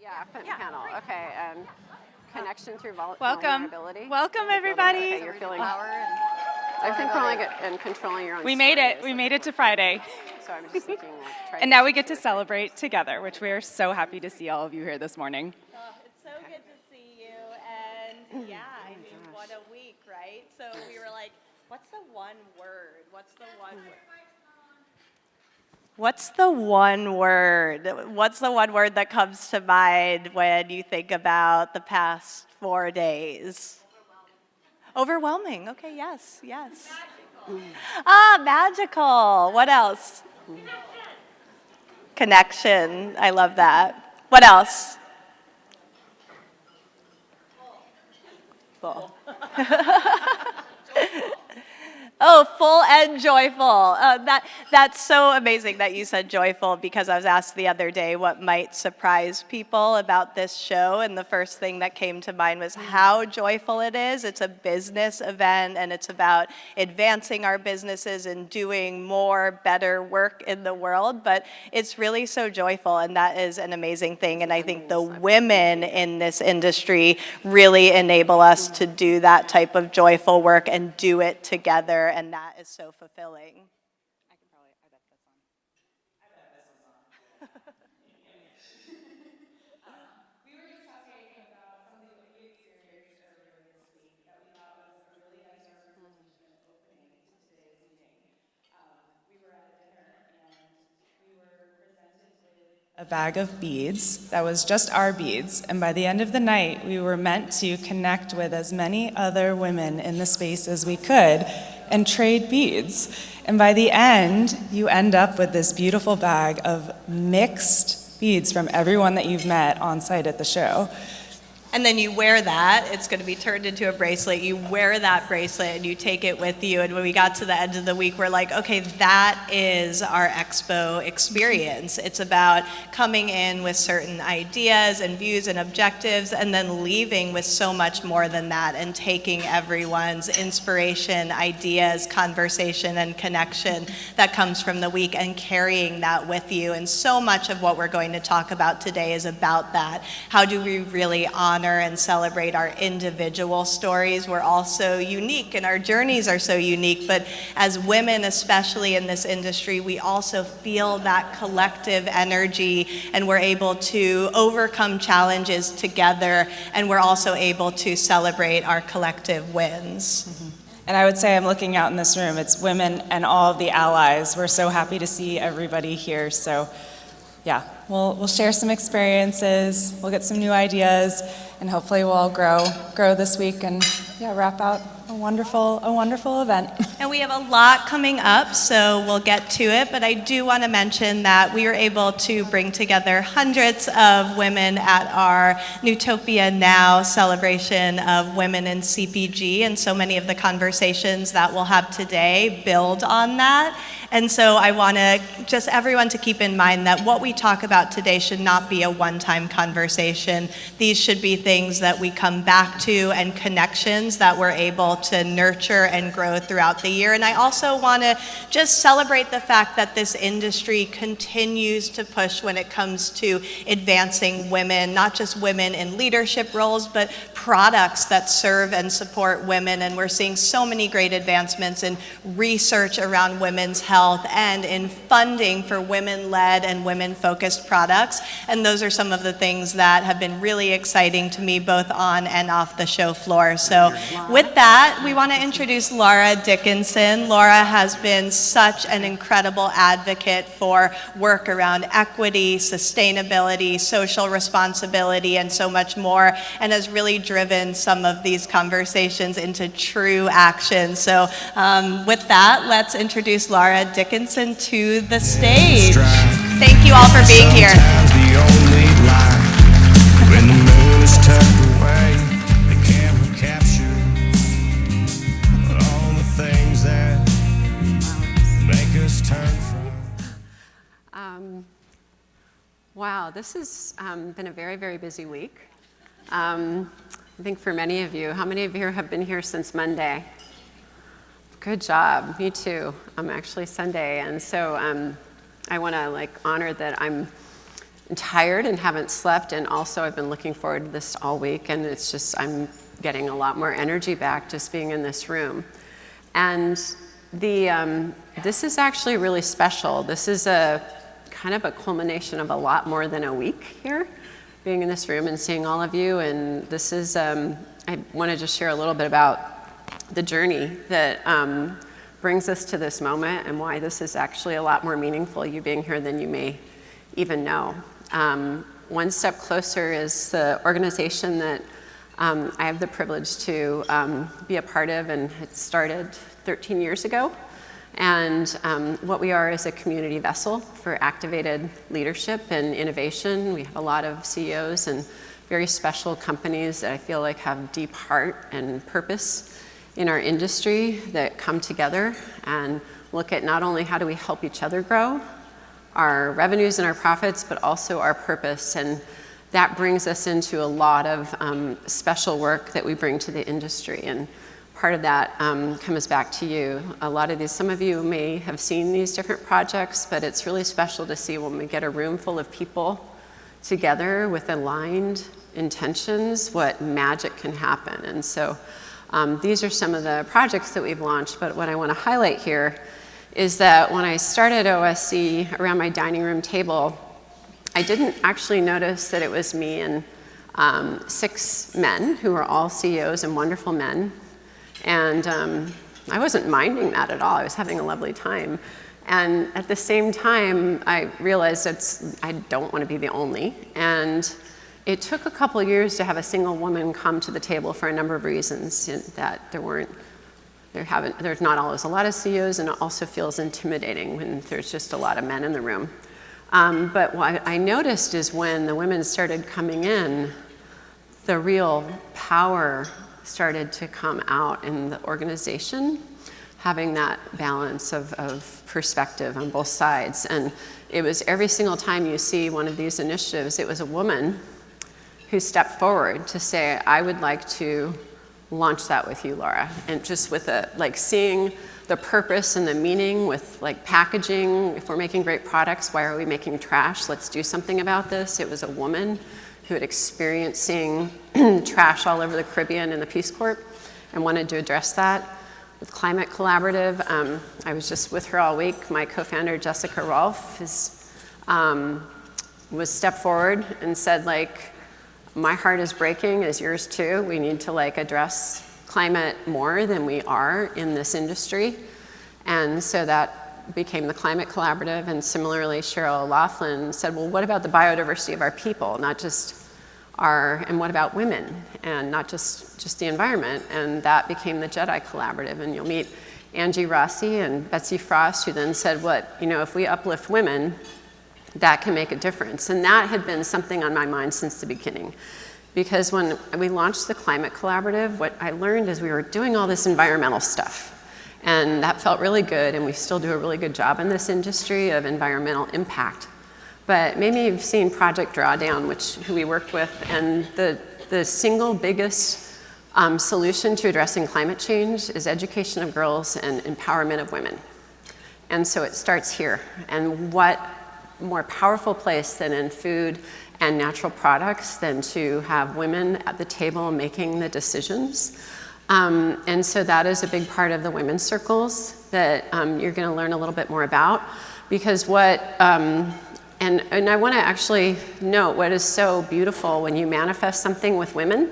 Yeah, panel. Okay, and connection through vulnerability. Welcome, everybody. Okay, you're feeling power and controlling it and controlling your own. We made it. We made it to Friday. So I'm just looking like. And now we get to celebrate together, which we are so happy to see all of you here this morning. It's so good to see you, and yeah, I mean, what a week, right? So we were like, what's the one word? What's the one word? What's the one word? What's the one word that comes to mind when you think about the past 4 days? Overwhelming. Okay, yes. Magical. Magical. What else? Connection. I love that. What else? Full. Oh, full and joyful. That's so amazing that you said joyful, because I was asked the other day what might surprise people about this show, and the first thing that came to mind was how joyful it is. It's a business event, and it's about advancing our businesses and doing more, better work in the world, but it's really so joyful, and that is an amazing thing, and I think the women in this industry really enable us to do that type of joyful work and do it together. And that is so fulfilling. I bet that's on. I bet this is on. We were just talking about something that we experienced earlier this week that we thought was a really nice representation and opening to today's meeting. We were at dinner and we were presented with a bag of beads that was just our beads, and by the end of the night we were meant to connect with as many other women in the space as we could and trade beads. And by the end, you end up with this beautiful bag of mixed beads from everyone that you've met on site at the show. And then you wear that, it's going to be turned into a bracelet. You wear that bracelet and you take it with you. And when we got to the end of the week, we're like, okay, that is our expo experience. It's about coming in with certain ideas and views and objectives, and then leaving with so much more than that, and taking everyone's inspiration, ideas, conversation, and connection that comes from the week and carrying that with you. And so much of what we're going to talk about today is about that. How do we really honor and celebrate our individual stories? We're all so unique and our journeys are so unique, but as women, especially in this industry, we also feel that collective energy, and we're able to overcome challenges together, and we're also able to celebrate our collective wins. Mm-hmm. And I would say, I'm looking out in this room, it's women and all of the allies. We're so happy to see everybody here. So yeah, we'll share some experiences, we'll get some new ideas, and hopefully we'll all grow this week and wrap out a wonderful event. And we have a lot coming up, so we'll get to it, but I do want to mention that we were able to bring together hundreds of women at our Newtopia Now celebration of women in CPG, and so many of the conversations that we'll have today build on that. And so I want just everyone to keep in mind that what we talk about today should not be a one-time conversation. These should be things that we come back to, and connections that we're able to nurture and grow throughout the year. And I also want to just celebrate the fact that this industry continues to push when it comes to advancing women, not just women in leadership roles, but products that serve and support women. And we're seeing so many great advancements in research around women's health and in funding for women-led and women-focused products. And those are some of the things that have been really exciting to me, both on and off the show floor. So with that, we want to introduce Laura Dickinson. Laura has been such an incredible advocate for work around equity, sustainability, social responsibility, and so much more, and has really driven some of these conversations into true action. So with that, let's introduce Laura Dickinson to the stage. Thank you all for being here. Wow, this has been a very, very busy week. I think for many of you, how many of you have been here since Monday? Good job, me too. Actually Sunday, and so I want to honor that I'm tired and haven't slept, and also I've been looking forward to this all week, and it's just, I'm getting a lot more energy back just being in this room. And this is actually really special. This is a kind of a culmination of a lot more than a week here, being in this room and seeing all of you. And this is, I want to just share a little bit about the journey that brings us to this moment and why this is actually a lot more meaningful, you being here, than you may even know. One Step Closer is the organization that I have the privilege to be a part of, and it started 13 years ago. And what we are is a community vessel for activated leadership and innovation. We have a lot of CEOs and very special companies that I feel like have deep heart and purpose in our industry that come together and look at not only how do we help each other grow our revenues and our profits, but also our purpose. And that brings us into a lot of special work that we bring to the industry. And part of that comes back to you. A lot of these, some of you may have seen these different projects, but it's really special to see when we get a room full of people together with aligned intentions, what magic can happen. And so these are some of the projects that we've launched, but what I want to highlight here is that when I started OSC around my dining room table, I didn't actually notice that it was me and 6 men who were all CEOs and wonderful men. And I wasn't minding that at all. I was having a lovely time. And at the same time, I realized I don't want to be the only. And it took a couple years to have a single woman come to the table for a number of reasons, that there's not always a lot of CEOs, and it also feels intimidating when there's just a lot of men in the room. But what I noticed is when the women started coming in, the real power started to come out in the organization, having that balance of perspective on both sides. And it was every single time you see one of these initiatives, it was a woman who stepped forward to say, I would like to launch that with you, Laura. And just with seeing the purpose and the meaning with packaging. If we're making great products, why are we making trash? Let's do something about this. It was a woman who had experienced seeing trash all over the Caribbean in the Peace Corps and wanted to address that. With Climate Collaborative, I was just with her all week. My co-founder, Jessica Rolfe, was stepped forward and said, my heart is breaking, as yours too. We need to address climate more than we are in this industry. And so that became the Climate Collaborative. And similarly, Cheryl Laughlin said, well, what about the biodiversity of our people, and what about women, and not just the environment? And that became the Jedi Collaborative. And you'll meet Angie Rossi and Betsy Frost, who then said, if we uplift women, that can make a difference. And that had been something on my mind since the beginning. Because when we launched the Climate Collaborative, what I learned is we were doing all this environmental stuff. And that felt really good, and we still do a really good job in this industry of environmental impact. But maybe you've seen Project Drawdown, who we worked with, and the single biggest solution to addressing climate change is education of girls and empowerment of women. And so it starts here. And what more powerful place than in food and natural products than to have women at the table making the decisions. And so that is a big part of the women's circles that you're going to learn a little bit more about. Because and I want to actually note what is so beautiful when you manifest something with women.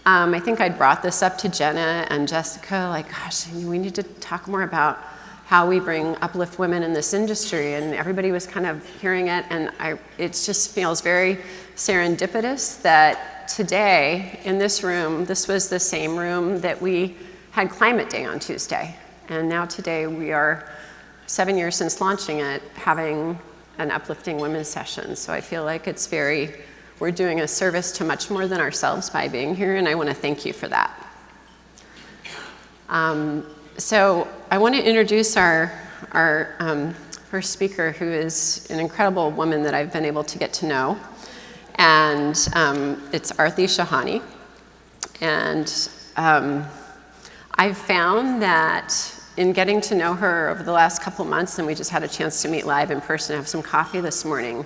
I think I brought this up to Jenna and Jessica, gosh, we need to talk more about how we uplift women in this industry, and everybody was kind of hearing it, and it just feels very serendipitous that today in this room, this was the same room that we had Climate Day on Tuesday, and now today we are 7 years since launching it, having an uplifting women's session. So I feel like we're doing a service to much more than ourselves by being here, and I want to thank you for that. So I want to introduce our first speaker, who is an incredible woman that I've been able to get to know. And it's Arthi Shahani. And I've found that in getting to know her over the last couple months, and we just had a chance to meet live in person, have some coffee this morning,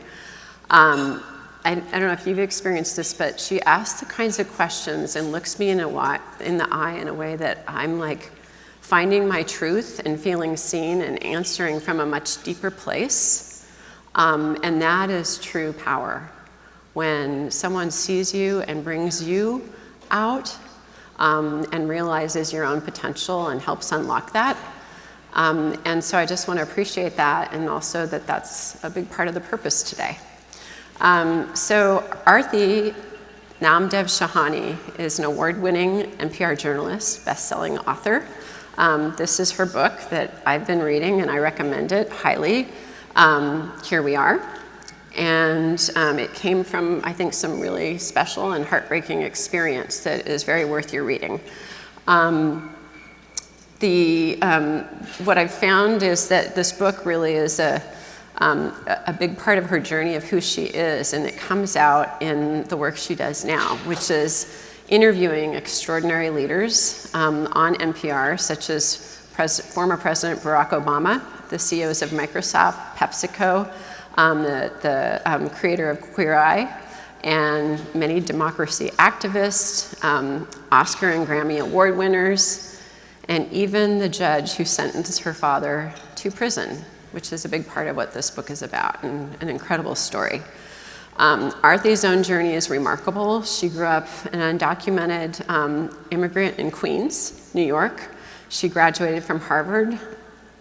I don't know if you've experienced this, but she asks the kinds of questions and looks me in the eye in a way that I'm like finding my truth and feeling seen and answering from a much deeper place. And that is true power. When someone sees you and brings you out and realizes your own potential and helps unlock that. And so I just want to appreciate that, and also that that's a big part of the purpose today. So Arthi Namdev Shahani is an award-winning NPR journalist, best-selling author. This is her book that I've been reading, and I recommend it highly. Here we are. And it came from, I think, some really special and heartbreaking experience that is very worth your reading. What I've found is that this book really is a big part of her journey of who she is, and it comes out in the work she does now, which is interviewing extraordinary leaders on NPR, such as former President Barack Obama, the CEOs of Microsoft, PepsiCo, the creator of Queer Eye, and many democracy activists, Oscar and Grammy Award winners, and even the judge who sentenced her father to prison, which is a big part of what this book is about, and an incredible story. Arthi's own journey is remarkable. She grew up an undocumented immigrant in Queens, New York. She graduated from Harvard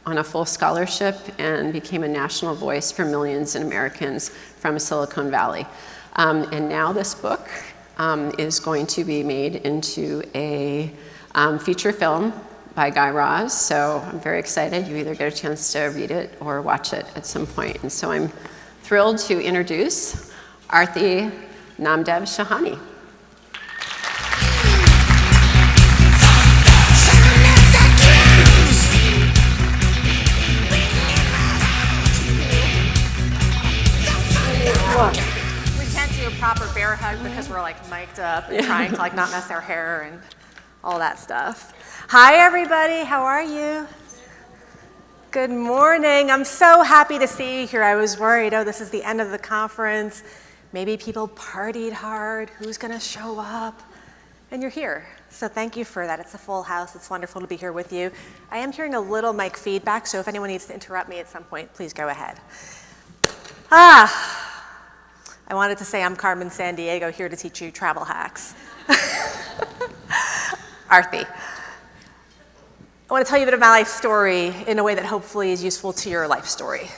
on a full scholarship and became a national voice for millions of Americans from Silicon Valley. And now this book is going to be made into a feature film by Guy Raz, so I'm very excited. You either get a chance to read it or watch it at some point. And so I'm thrilled to introduce Arthi Namdev Shahani. We can't do a proper bear hug because we're like mic'd up and trying to like not mess our hair and all that stuff. Hi everybody, how are you? Good morning. I'm so happy to see you here. I was worried, oh, this is the end of the conference. Maybe people partied hard. Who's gonna show up? And you're here. So thank you for that. It's a full house. It's wonderful to be here with you. I am hearing a little mic feedback, so if anyone needs to interrupt me at some point, please go ahead. I wanted to say I'm Carmen Sandiego, here to teach you travel hacks. Arthi. I want to tell you a bit of my life story in a way that hopefully is useful to your life story.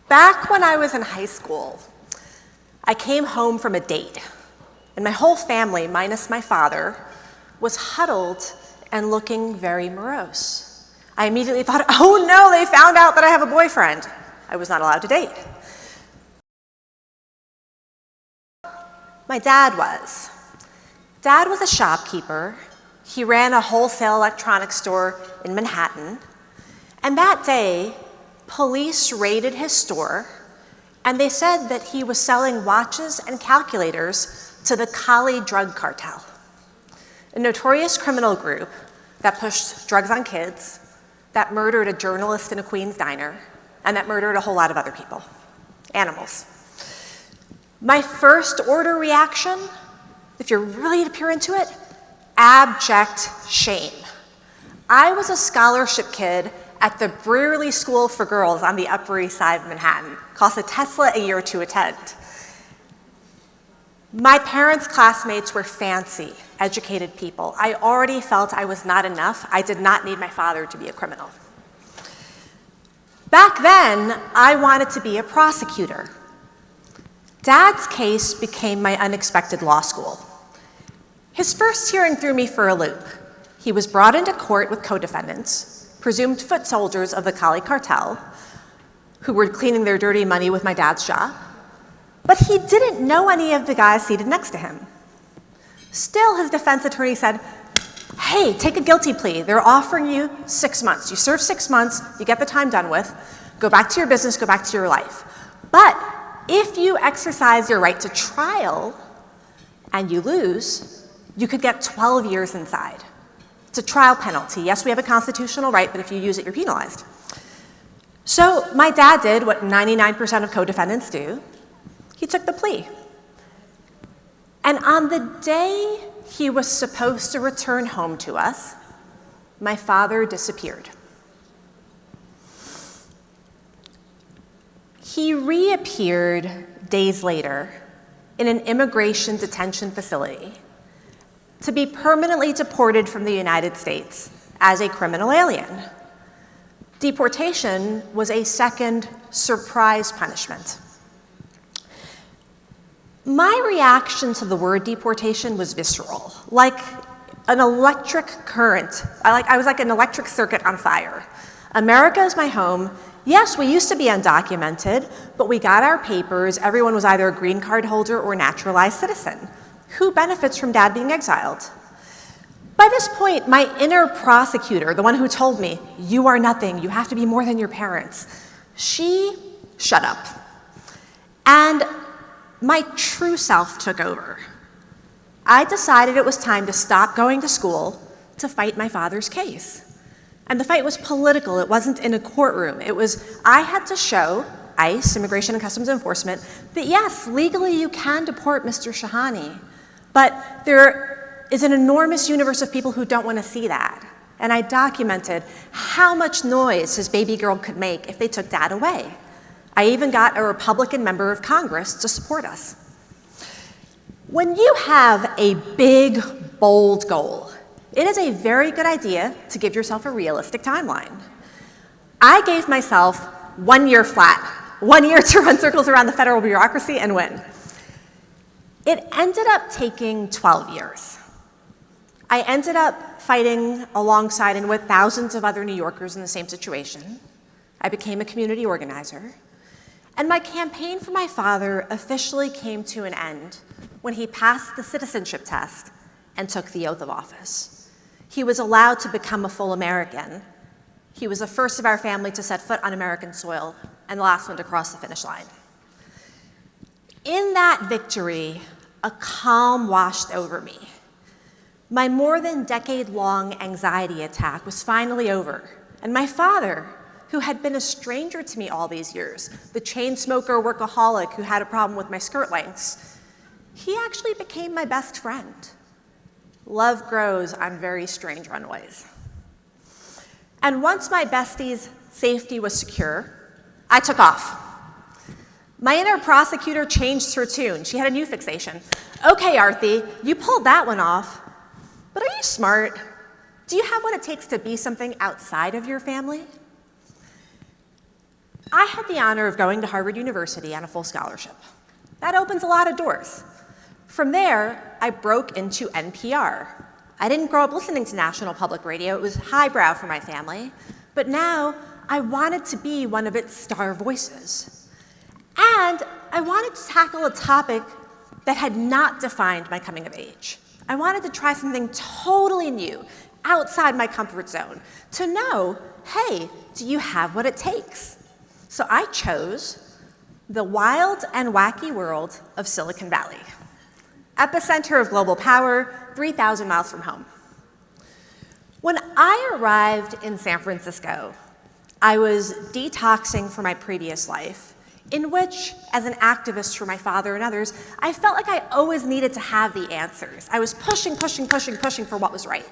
Back when I was in high school, I came home from a date, and my whole family, minus my father, was huddled and looking very morose. I immediately thought, oh no, they found out that I have a boyfriend. I was not allowed to date. My dad was. Dad was a shopkeeper. He ran a wholesale electronics store in Manhattan. And that day, police raided his store, and they said that he was selling watches and calculators to the Kali drug cartel, a notorious criminal group that pushed drugs on kids, that murdered a journalist in a Queens diner, and that murdered a whole lot of other people, animals. My first order reaction, if you're really to peer into it, abject shame. I was a scholarship kid at the Brearley School for Girls on the Upper East Side of Manhattan. Cost a Tesla a year to attend. My parents' classmates were fancy, educated people. I already felt I was not enough. I did not need my father to be a criminal. Back then, I wanted to be a prosecutor. Dad's case became my unexpected law school. His first hearing threw me for a loop. He was brought into court with co-defendants, presumed foot soldiers of the Kali cartel, who were cleaning their dirty money with my dad's job. But he didn't know any of the guys seated next to him. Still, his defense attorney said, hey, take a guilty plea. They're offering you 6 months. You serve 6 months, you get the time done with, go back to your business, go back to your life. But if you exercise your right to trial and you lose, you could get 12 years inside. It's a trial penalty. Yes, we have a constitutional right, but if you use it, you're penalized. So my dad did what 99% of co-defendants do. he took the plea. And on the day he was supposed to return home to us, my father disappeared. He reappeared days later in an immigration detention facility to be permanently deported from the United States as a criminal alien. Deportation was a second surprise punishment. My reaction to the word deportation was visceral, like an electric current. I was like an electric circuit on fire. America is my home. Yes, we used to be undocumented, but we got our papers. Everyone was either a green card holder or naturalized citizen. Who benefits from Dad being exiled? By this point, my inner prosecutor, the one who told me, you are nothing, you have to be more than your parents, she shut up. And my true self took over. I decided it was time to stop going to school to fight my father's case. And the fight was political. It wasn't in a courtroom. It was, I had to show ICE, Immigration and Customs Enforcement, that yes, legally you can deport Mr. Shahani, but there is an enormous universe of people who don't want to see that. And I documented how much noise his baby girl could make if they took Dad away. I even got a Republican member of Congress to support us. When you have a big, bold goal, it is a very good idea to give yourself a realistic timeline. I gave myself 1 year flat, 1 year to run circles around the federal bureaucracy and win. It ended up taking 12 years. I ended up fighting alongside and with thousands of other New Yorkers in the same situation. I became a community organizer. And my campaign for my father officially came to an end when he passed the citizenship test and took the oath of office. He was allowed to become a full American. He was the first of our family to set foot on American soil and the last one to cross the finish line. In that victory, a calm washed over me. My more than decade-long anxiety attack was finally over, and my father, who had been a stranger to me all these years, the chain smoker workaholic who had a problem with my skirt lengths, he actually became my best friend. Love grows on very strange runways. And once my bestie's safety was secure, I took off. My inner prosecutor changed her tune. She had a new fixation. Okay, Arthi, you pulled that one off, but are you smart? Do you have what it takes to be something outside of your family? I had the honor of going to Harvard University on a full scholarship. That opens a lot of doors. From there, I broke into NPR. I didn't grow up listening to National Public Radio. It was highbrow for my family. But now, I wanted to be one of its star voices. And I wanted to tackle a topic that had not defined my coming of age. I wanted to try something totally new, outside my comfort zone, to know, hey, do you have what it takes? So I chose the wild and wacky world of Silicon Valley. Epicenter of global power, 3,000 miles from home. When I arrived in San Francisco, I was detoxing from my previous life, in which, as an activist for my father and others, I felt like I always needed to have the answers. I was pushing for what was right.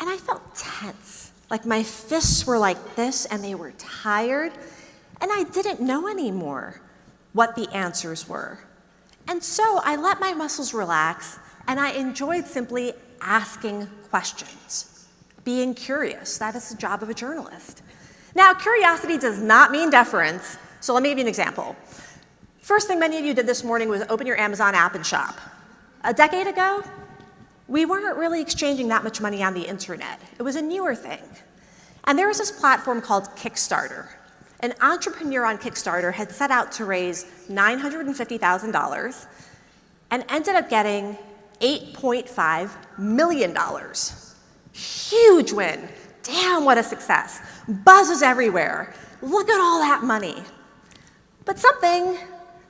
And I felt tense, like my fists were like this and they were tired, and I didn't know anymore what the answers were. And so I let my muscles relax, and I enjoyed simply asking questions, being curious. That is the job of a journalist. Now, curiosity does not mean deference, so let me give you an example. First thing many of you did this morning was open your Amazon app and shop. A decade ago, we weren't really exchanging that much money on the internet. It was a newer thing. And there was this platform called Kickstarter. An entrepreneur on Kickstarter had set out to raise $950,000 and ended up getting $8.5 million. Huge win. Damn, what a success. Buzzes everywhere. Look at all that money. But something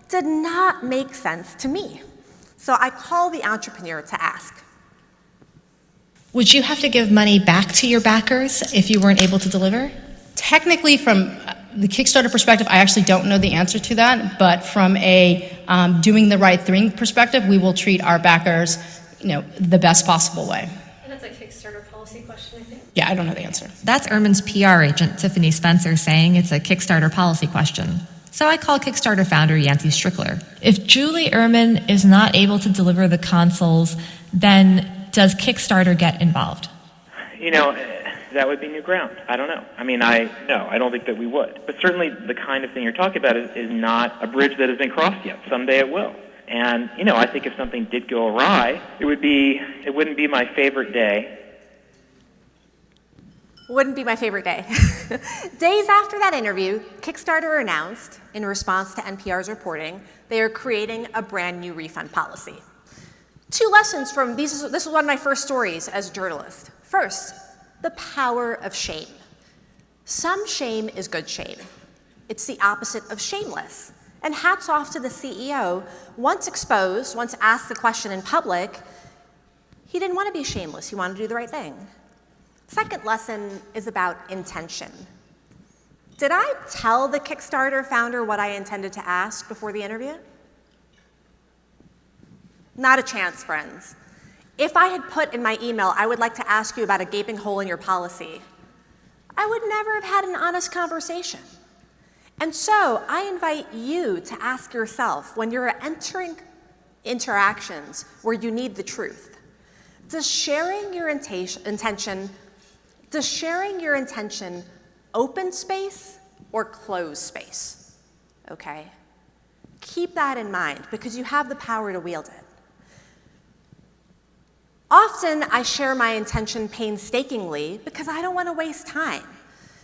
did not make sense to me. So I called the entrepreneur to ask. Would you have to give money back to your backers if you weren't able to deliver? Technically, from the Kickstarter perspective, I actually don't know the answer to that, but from a doing the right thing perspective, we will treat our backers, the best possible way. And that's a Kickstarter policy question, I think. Yeah, I don't know the answer. That's Ehrman's PR agent, Tiffany Spencer, saying it's a Kickstarter policy question. So I call Kickstarter founder Yancey Strickler. If Julie Ehrman is not able to deliver the consoles, then does Kickstarter get involved? That would be new ground. I don't know. I don't think that we would. But certainly the kind of thing you're talking about is not a bridge that has been crossed yet. Someday it will. And, I think if something did go awry, it wouldn't be my favorite day. Wouldn't be my favorite day. Days after that interview, Kickstarter announced, in response to NPR's reporting, they are creating a brand new refund policy. 2 lessons from these. This was one of my first stories as a journalist. First, the power of shame. Some shame is good shame. It's the opposite of shameless. And hats off to the CEO. Once exposed, once asked the question in public, he didn't want to be shameless. He wanted to do the right thing. Second lesson is about intention. Did I tell the Kickstarter founder what I intended to ask before the interview? Not a chance, friends. If I had put in my email, I would like to ask you about a gaping hole in your policy, I would never have had an honest conversation. And so I invite you to ask yourself, when you're entering interactions where you need the truth, does sharing your intention open space or close space? Okay? Keep that in mind, because you have the power to wield it. Often, I share my intention painstakingly because I don't want to waste time.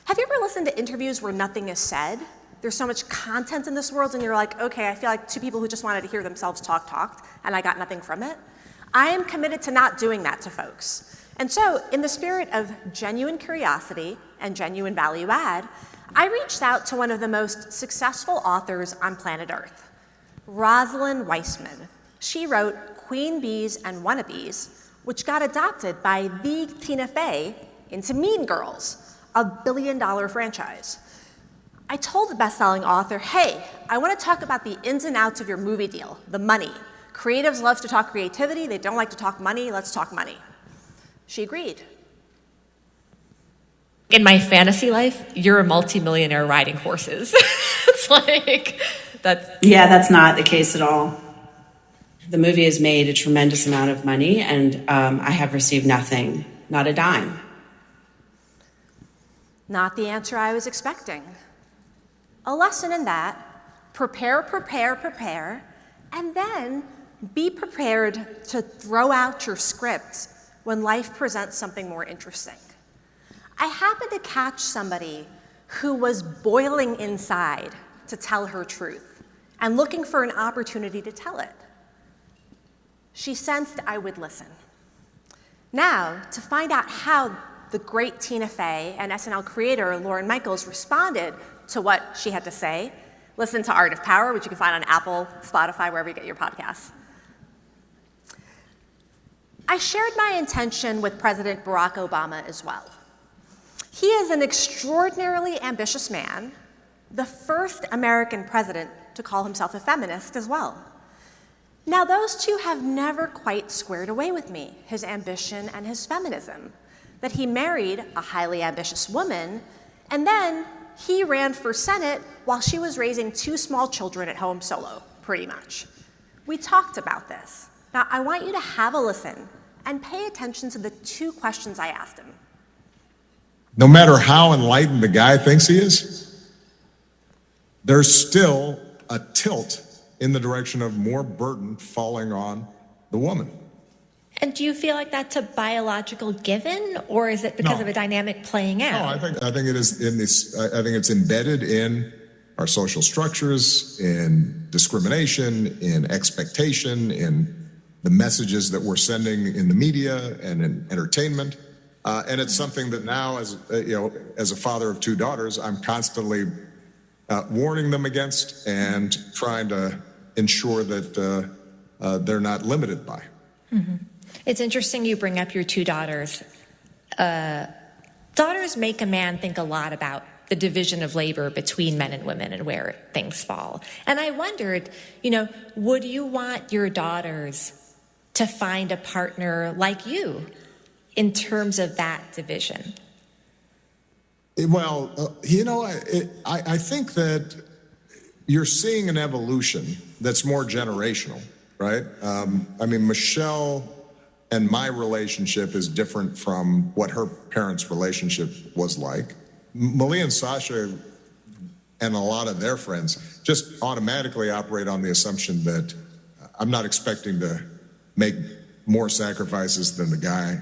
Have you ever listened to interviews where nothing is said? There's so much content in this world, and you're like, okay, I feel like 2 people who just wanted to hear themselves talked, and I got nothing from it. I am committed to not doing that to folks. And so, in the spirit of genuine curiosity and genuine value add, I reached out to one of the most successful authors on planet Earth, Rosalind Weissman. She wrote Queen Bees and Wannabes, which got adopted by the Tina Fey into Mean Girls, a billion-dollar franchise. I told the best-selling author, hey, I want to talk about the ins and outs of your movie deal, the money. Creatives love to talk creativity. They don't like to talk money. Let's talk money. She agreed. In my fantasy life, you're a multimillionaire riding horses. It's like, that's not the case at all. The movie has made a tremendous amount of money, and I have received nothing, not a dime. Not the answer I was expecting. A lesson in that: prepare, and then be prepared to throw out your script when life presents something more interesting. I happened to catch somebody who was boiling inside to tell her truth and looking for an opportunity to tell it. She sensed I would listen. Now, to find out how the great Tina Fey and SNL creator Lorne Michaels responded to what she had to say, listen to Art of Power, which you can find on Apple, Spotify, wherever you get your podcasts. I shared my intention with President Barack Obama as well. He is an extraordinarily ambitious man, the first American president to call himself a feminist as well. Now, those 2 have never quite squared away with me, his ambition and his feminism, that he married a highly ambitious woman, and then he ran for Senate while she was raising 2 small children at home solo, pretty much. We talked about this. Now, I want you to have a listen and pay attention to the 2 questions I asked him. No matter how enlightened the guy thinks he is, there's still a tilt in the direction of more burden falling on the woman. and do you feel like that's a biological given, or is it because of a dynamic playing out? No, I think it is in this. I think it's embedded in our social structures, in discrimination, in expectation, in the messages that we're sending in the media and in entertainment. And it's something that now, as a father of 2 daughters, I'm constantly warning them against and trying to ensure that they're not limited by. Mm-hmm. It's interesting you bring up your 2 daughters. Daughters make a man think a lot about the division of labor between men and women and where things fall. And I wondered, would you want your daughters to find a partner like you in terms of that division? Well, I think that you're seeing an evolution that's more generational, right? Michelle and my relationship is different from what her parents' relationship was like. Malia and Sasha and a lot of their friends just automatically operate on the assumption that I'm not expecting to make more sacrifices than the guy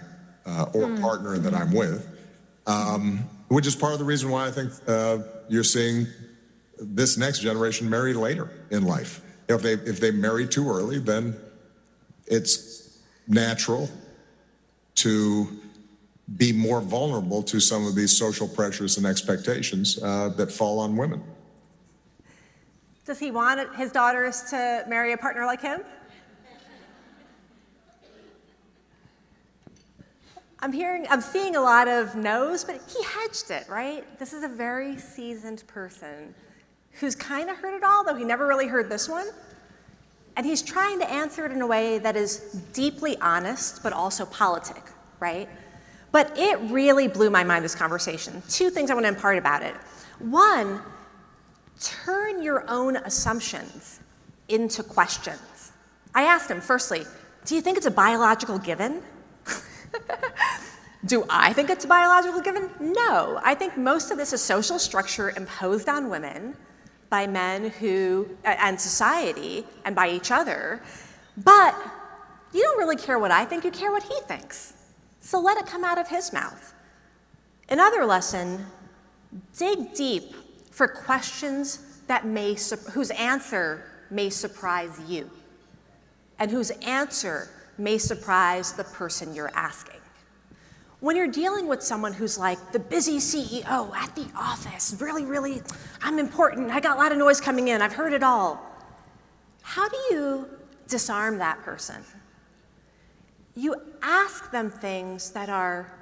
or partner that I'm with, which is part of the reason why I think you're seeing this next generation marry later in life. If they marry too early, then it's natural to be more vulnerable to some of these social pressures and expectations that fall on women. Does he want his daughters to marry a partner like him? I'm seeing a lot of no's, but he hedged it, right? This is a very seasoned person who's kind of heard it all, though he never really heard this one. And he's trying to answer it in a way that is deeply honest, but also politic, right? But it really blew my mind, this conversation. Two things I want to impart about it. One, turn your own assumptions into questions. I asked him, firstly, do you think it's a biological given? Do I think it's a biological given? No. I think most of this is social structure imposed on women by men and society and by each other. But you don't really care what I think, you care what he thinks. So let it come out of his mouth. Another lesson, dig deep for questions whose answer may surprise you and whose answer may surprise the person you're asking. When you're dealing with someone who's like the busy CEO at the office, really, I'm important, I got a lot of noise coming in, I've heard it all. How do you disarm that person? You ask them things that are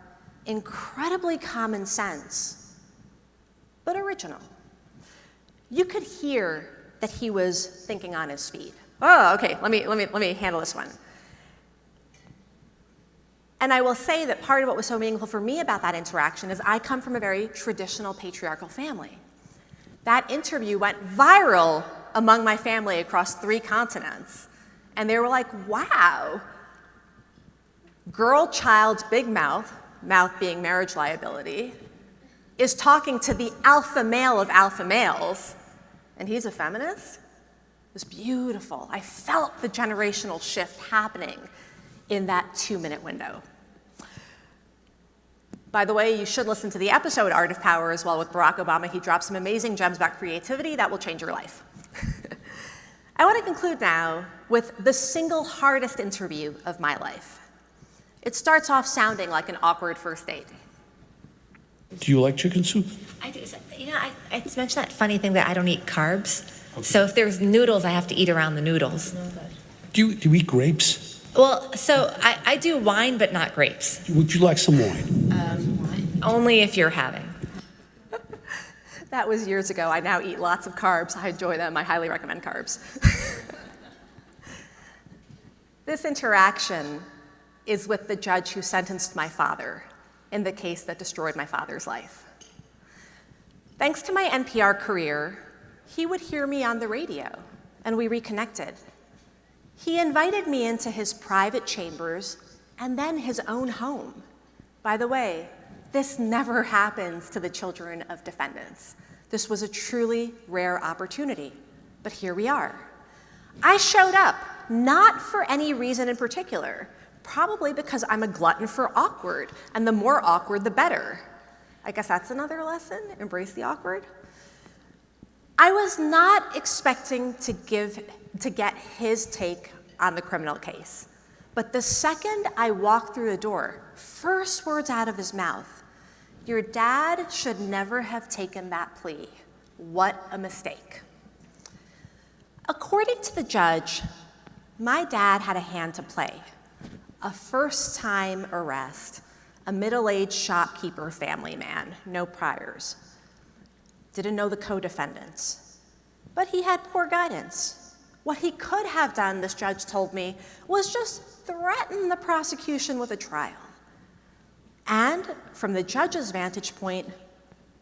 incredibly common sense, but original. You could hear that he was thinking on his feet. Oh, okay, let me handle this one. And I will say that part of what was so meaningful for me about that interaction is I come from a very traditional patriarchal family. That interview went viral among my family across 3 continents. And they were like, wow, girl child's big mouth being marriage liability, is talking to the alpha male of alpha males, and he's a feminist? It was beautiful. I felt the generational shift happening in that 2-minute window. By the way, you should listen to the episode Art of Power as well with Barack Obama. He dropped some amazing gems about creativity that will change your life. I want to conclude now with the single hardest interview of my life. It starts off sounding like an awkward first date. Do you like chicken soup? I do. I mentioned that funny thing that I don't eat carbs. Okay. So if there's noodles, I have to eat around the noodles. Do you eat grapes? Well, so I do wine, but not grapes. Would you like some wine? Only if you're having. That was years ago. I now eat lots of carbs. I enjoy them. I highly recommend carbs. This interaction is with the judge who sentenced my father in the case that destroyed my father's life. Thanks to my NPR career, he would hear me on the radio, and we reconnected. He invited me into his private chambers and then his own home. By the way, this never happens to the children of defendants. This was a truly rare opportunity, but here we are. I showed up, not for any reason in particular, probably because I'm a glutton for awkward, and the more awkward, the better. I guess that's another lesson, embrace the awkward. I was not expecting to get his take on the criminal case, but the second I walked through the door, first words out of his mouth, "Your dad should never have taken that plea. What a mistake." According to the judge, my dad had a hand to play. A first-time arrest, a middle-aged shopkeeper family man, no priors. didn't know the co-defendants, but he had poor guidance. What he could have done, this judge told me, was just threaten the prosecution with a trial. And from the judge's vantage point,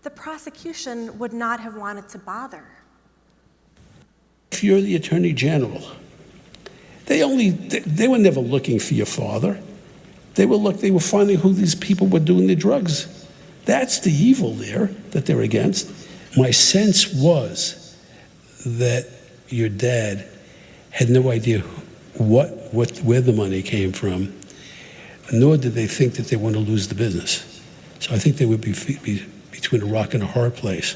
the prosecution would not have wanted to bother. If you're the Attorney General, they were never looking for your father. They were finding who these people were doing the drugs. That's the evil there that they're against. My sense was that your dad had no idea where the money came from, nor did they think that they want to lose the business. So I think they would be between a rock and a hard place.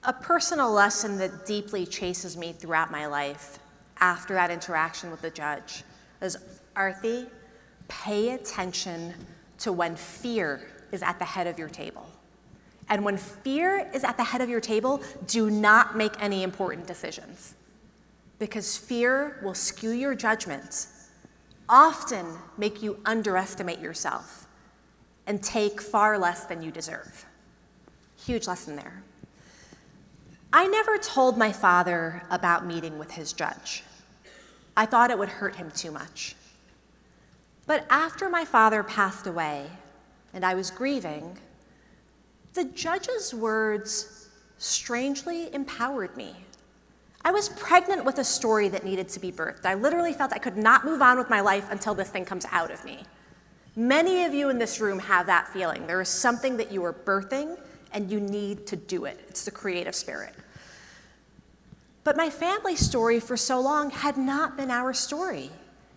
A personal lesson that deeply chases me throughout my life after that interaction with the judge is, Arthi, pay attention to when fear is at the head of your table. And when fear is at the head of your table, do not make any important decisions, because fear will skew your judgments, often make you underestimate yourself, and take far less than you deserve. Huge lesson there. I never told my father about meeting with his judge. I thought it would hurt him too much. But after my father passed away and I was grieving, the judge's words strangely empowered me. I was pregnant with a story that needed to be birthed. I literally felt I could not move on with my life until this thing comes out of me. Many of you in this room have that feeling. There is something that you are birthing and you need to do it. It's the creative spirit. But my family story for so long had not been our story.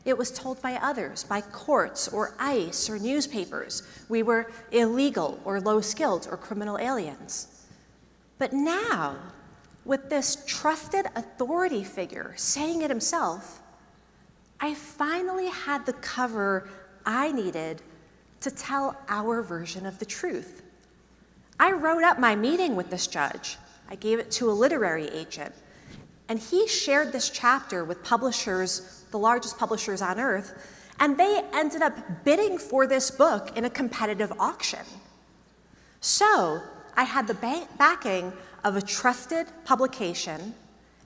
It was told by others, by courts or ICE or newspapers. We were illegal or low-skilled or criminal aliens. But now, with this trusted authority figure saying it himself, I finally had the cover I needed to tell our version of the truth. I wrote up my meeting with this judge. I gave it to a literary agent, and he shared this chapter with publishers, the largest publishers on earth, and they ended up bidding for this book in a competitive auction. So I had the backing of a trusted publication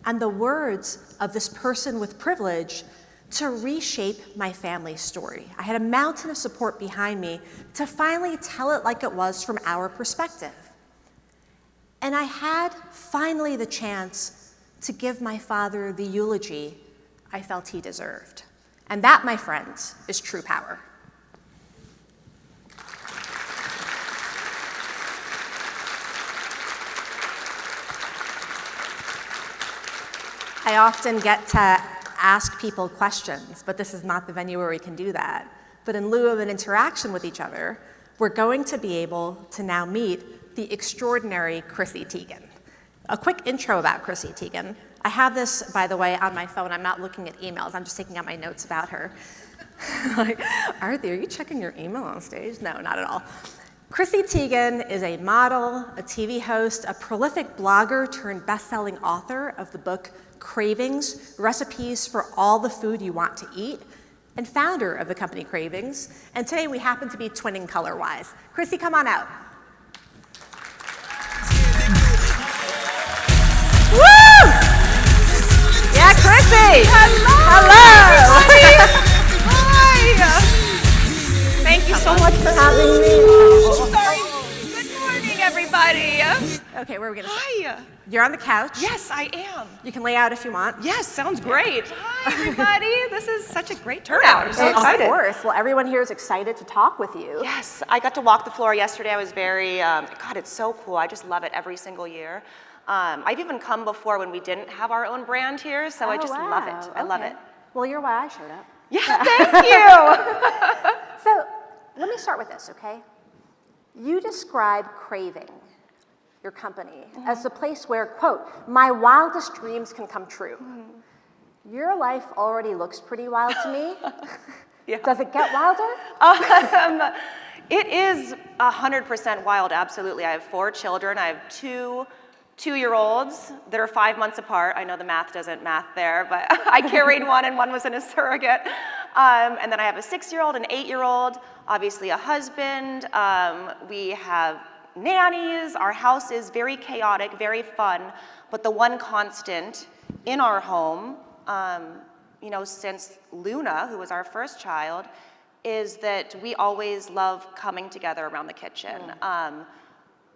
and the words of this person with privilege to reshape my family's story. I had a mountain of support behind me to finally tell it like it was from our perspective. And I had finally the chance to give my father the eulogy I felt he deserved. And that, my friends, is true power. I often get to ask people questions, but this is not the venue where we can do that. But in lieu of an interaction with each other, we're going to be able to now meet the extraordinary Chrissy Teigen. A quick intro about Chrissy Teigen. I have this, by the way, on my phone. I'm not looking at emails. I'm just taking out my notes about her. Like, Arthi, are you checking your email on stage? No, not at all. Chrissy Teigen is a model, a TV host, a prolific blogger turned best-selling author of the book Cravings, Recipes for All the Food You Want to Eat, and founder of the company Cravings. And today we happen to be twinning color-wise. Chrissy, come on out. Woo! Yeah, Chrissy! Hello! Hi! Thank you so much for having me. Good morning, everybody. Okay, where are we gonna start? Hi. You're on the couch. Yes, I am. You can lay out if you want. Yes, sounds great. Hi, everybody. This is such a great turnout. I'm so excited. Of course. Well, everyone here is excited to talk with you. Yes, I got to walk the floor yesterday. I was very, God, it's so cool. I just love it every single year. I've even come before when we didn't have our own brand here, so I just love it. I love it. Well, you're why I showed up. Yeah, thank you. So let me start with this, okay? You describe Craving, your company, as the place where, quote, my wildest dreams can come true. Your life already looks pretty wild to me. Yeah. Does it get wilder? It is 100% wild, absolutely. I have 4 children. I have 2 2-year-olds that are 5 months apart. I know the math doesn't math there, but I carried one and one was in a surrogate. And then I have a 6-year-old, an 8-year-old, obviously a husband. We have nannies. Our house is very chaotic, very fun. But the one constant in our home, since Luna, who was our first child, is that we always love coming together around the kitchen.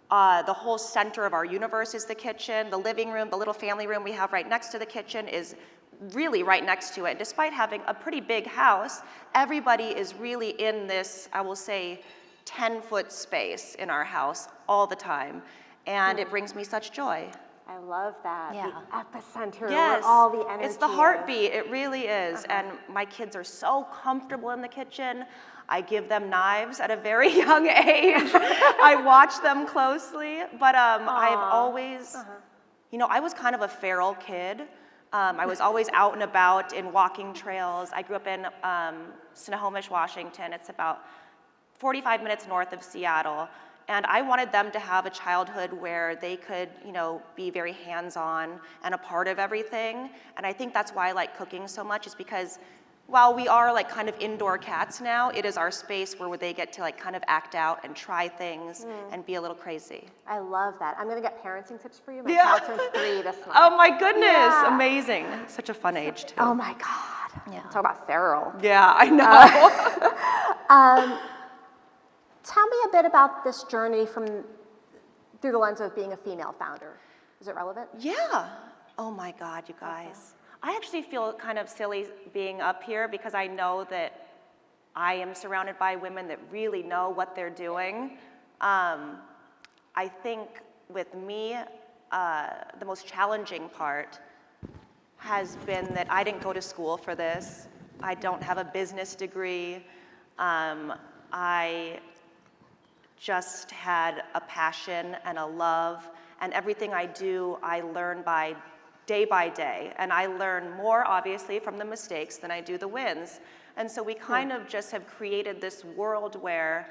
The whole center of our universe is the kitchen. The living room, the little family room we have right next to the kitchen is really right next to it. Despite having a pretty big house, everybody is really in this, I will say, 10-foot space in our house all the time. And it brings me such joy. I love that. Yeah. The epicenter Yes, where all the energy it's the is. heartbeat, it really is. And my kids are so comfortable in the kitchen. I give them knives at a very young age. I watch them closely, but I've always, I was kind of a feral kid. I was always out and about in walking trails. I grew up in Snohomish, Washington. It's about 45 minutes north of Seattle. And I wanted them to have a childhood where they could, be very hands-on and a part of everything. And I think that's why I like cooking so much, is because while we are like kind of indoor cats now, it is our space where they get to like kind of act out and try things and be a little crazy. I love that. I'm gonna get parenting tips for you. My Yeah. child turns 3 this month. Oh my goodness, Yeah. amazing. Such a fun age too. Oh my God. Yeah. Talk about feral. Yeah, I know. Tell me a bit about this journey through the lens of being a female founder. Is it relevant? Yeah. Oh my God, you guys. I actually feel kind of silly being up here because I know that I am surrounded by women that really know what they're doing. I think with me, the most challenging part has been that I didn't go to school for this. I don't have a business degree. I just had a passion and a love, and everything I do, I learn day by day. And I learn more, obviously, from the mistakes than I do the wins. And so we kind of just have created this world where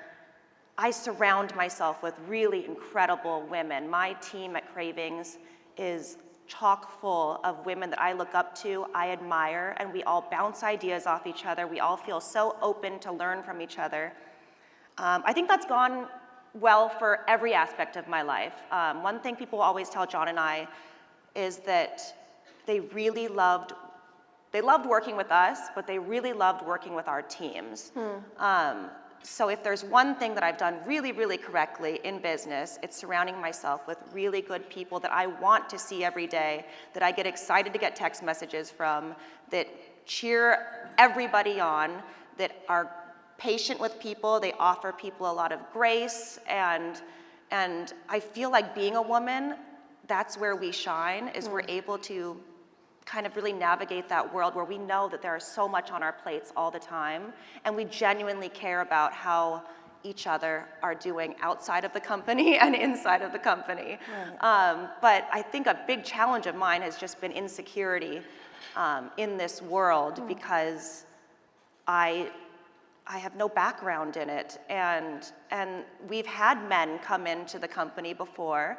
I surround myself with really incredible women. My team at Cravings is chock full of women that I look up to, I admire, and we all bounce ideas off each other. We all feel so open to learn from each other. I think that's gone well for every aspect of my life. One thing people always tell John and I is that they loved working with us, but they really loved working with our teams. So if there's one thing that I've done really, really correctly in business, it's surrounding myself with really good people that I want to see every day, that I get excited to get text messages from, that cheer everybody on, that are patient with people, they offer people a lot of grace, and I feel like being a woman, that's where we shine, is we're able to kind of really navigate that world where we know that there is so much on our plates all the time, and we genuinely care about how each other are doing outside of the company and inside of the company. But I think a big challenge of mine has just been insecurity in this world, because I have no background in it, and we've had men come into the company before,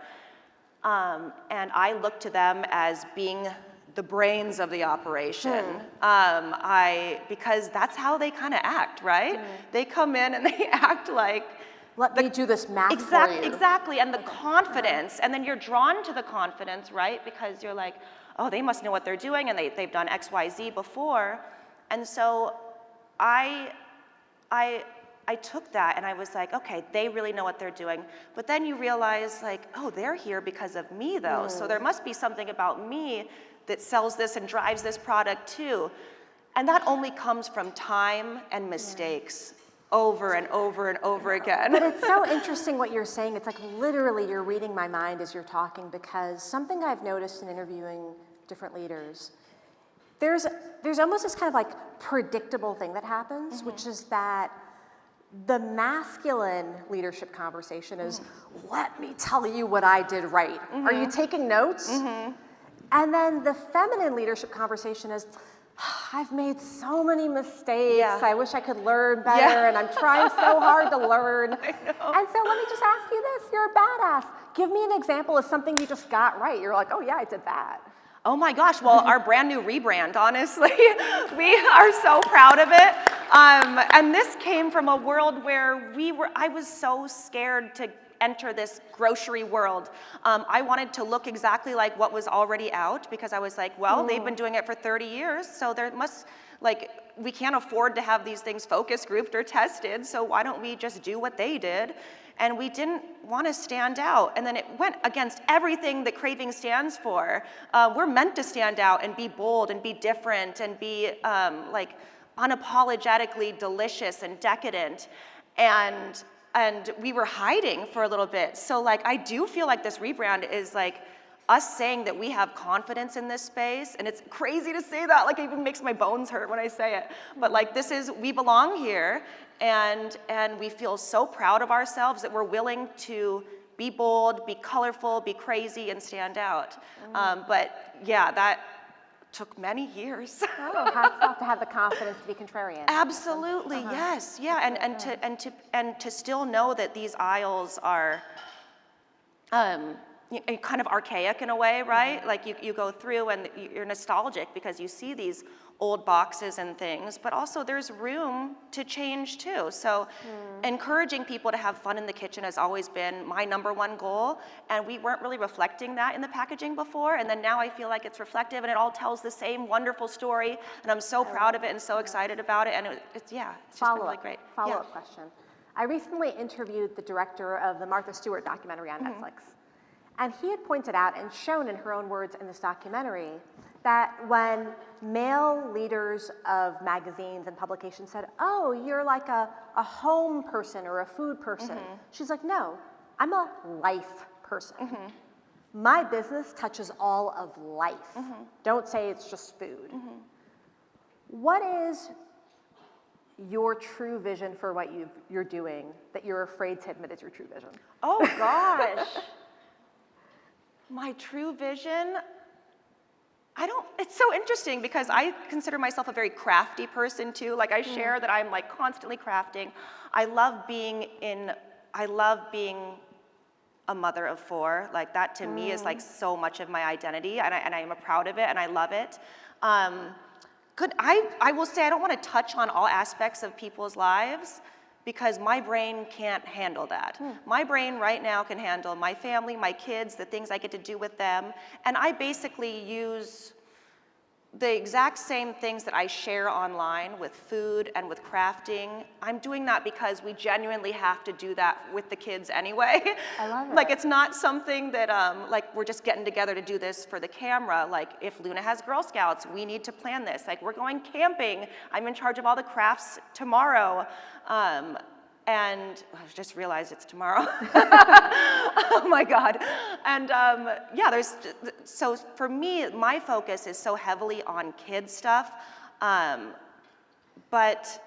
and I look to them as being the brains of the operation, because that's how they kind of act, right? They come in and they act like, let me do this math for you. Exactly, and the confidence, and then you're drawn to the confidence, right? Because you're like, oh, they must know what they're doing, and they've done X, Y, Z before, and so I took that and I was like, okay, they really know what they're doing. But then you realize, like, oh, they're here because of me, though. So there must be something about me that sells this and drives this product, too. And that only comes from time and mistakes over and over and over again. But it's so interesting what you're saying. It's like literally you're reading my mind as you're talking, because something I've noticed in interviewing different leaders, there's almost this kind of like predictable thing that happens, which is that the masculine leadership conversation is, let me tell you what I did right. Are you taking notes? And then the feminine leadership conversation is, I've made so many mistakes. I wish I could learn better, and I'm trying so hard to learn. And so let me just ask you this, you're a badass. Give me an example of something you just got right. You're like, oh yeah, I did that. Oh my gosh, well, our brand new rebrand, honestly, we are so proud of it. And this came from a world where I was so scared to enter this grocery world. I wanted to look exactly like what was already out because I was like, well, they've been doing it for 30 years, so there must, like, we can't afford to have these things focus grouped or tested, so why don't we just do what they did? And we didn't want to stand out. And then it went against everything that Craving stands for. We're meant to stand out and be bold and be different and be like unapologetically delicious and decadent. And we were hiding for a little bit. So like, I do feel like this rebrand is like us saying that we have confidence in this space, and it's crazy to say that, like it even makes my bones hurt when I say it. But like, this is, we belong here, and we feel so proud of ourselves that we're willing to be bold, be colorful, be crazy, and stand out. But yeah, that took many years. Oh, hats off to have the confidence to be contrarian. Absolutely, yes, yeah, and to still know that these aisles are kind of archaic in a way, right? Like you go through and you're nostalgic because you see these old boxes and things, but also there's room to change too. So encouraging people to have fun in the kitchen has always been my #1 goal, and we weren't really reflecting that in the packaging before, and then now I feel like it's reflective and it all tells the same wonderful story, and I'm so proud of it and so excited about it, and it's just been really great. Follow-up question. I recently interviewed the director of the Martha Stewart documentary on Netflix. And he had pointed out and shown in her own words in this documentary that when male leaders of magazines and publications said, oh, you're like a home person or a food person, she's like, no, I'm a life person. My business touches all of life. Don't say it's just food. What is your true vision for what you're doing that you're afraid to admit is your true vision? Oh gosh. My true vision, it's so interesting because I consider myself a very crafty person too. Like I share that I'm like constantly crafting. I love being a mother of 4. Like that to me is like so much of my identity, and I am proud of it and I love it. I will say I don't want to touch on all aspects of people's lives because my brain can't handle that. My brain right now can handle my family, my kids, the things I get to do with them, and I basically use the exact same things that I share online with food and with crafting. I'm doing that because we genuinely have to do that with the kids anyway. I love it. Like it's not something that like we're just getting together to do this for the camera. Like if Luna has Girl Scouts, we need to plan this. Like we're going camping. I'm in charge of all the crafts tomorrow. And I just realized it's tomorrow. Oh my God. And so for me, my focus is so heavily on kid stuff. But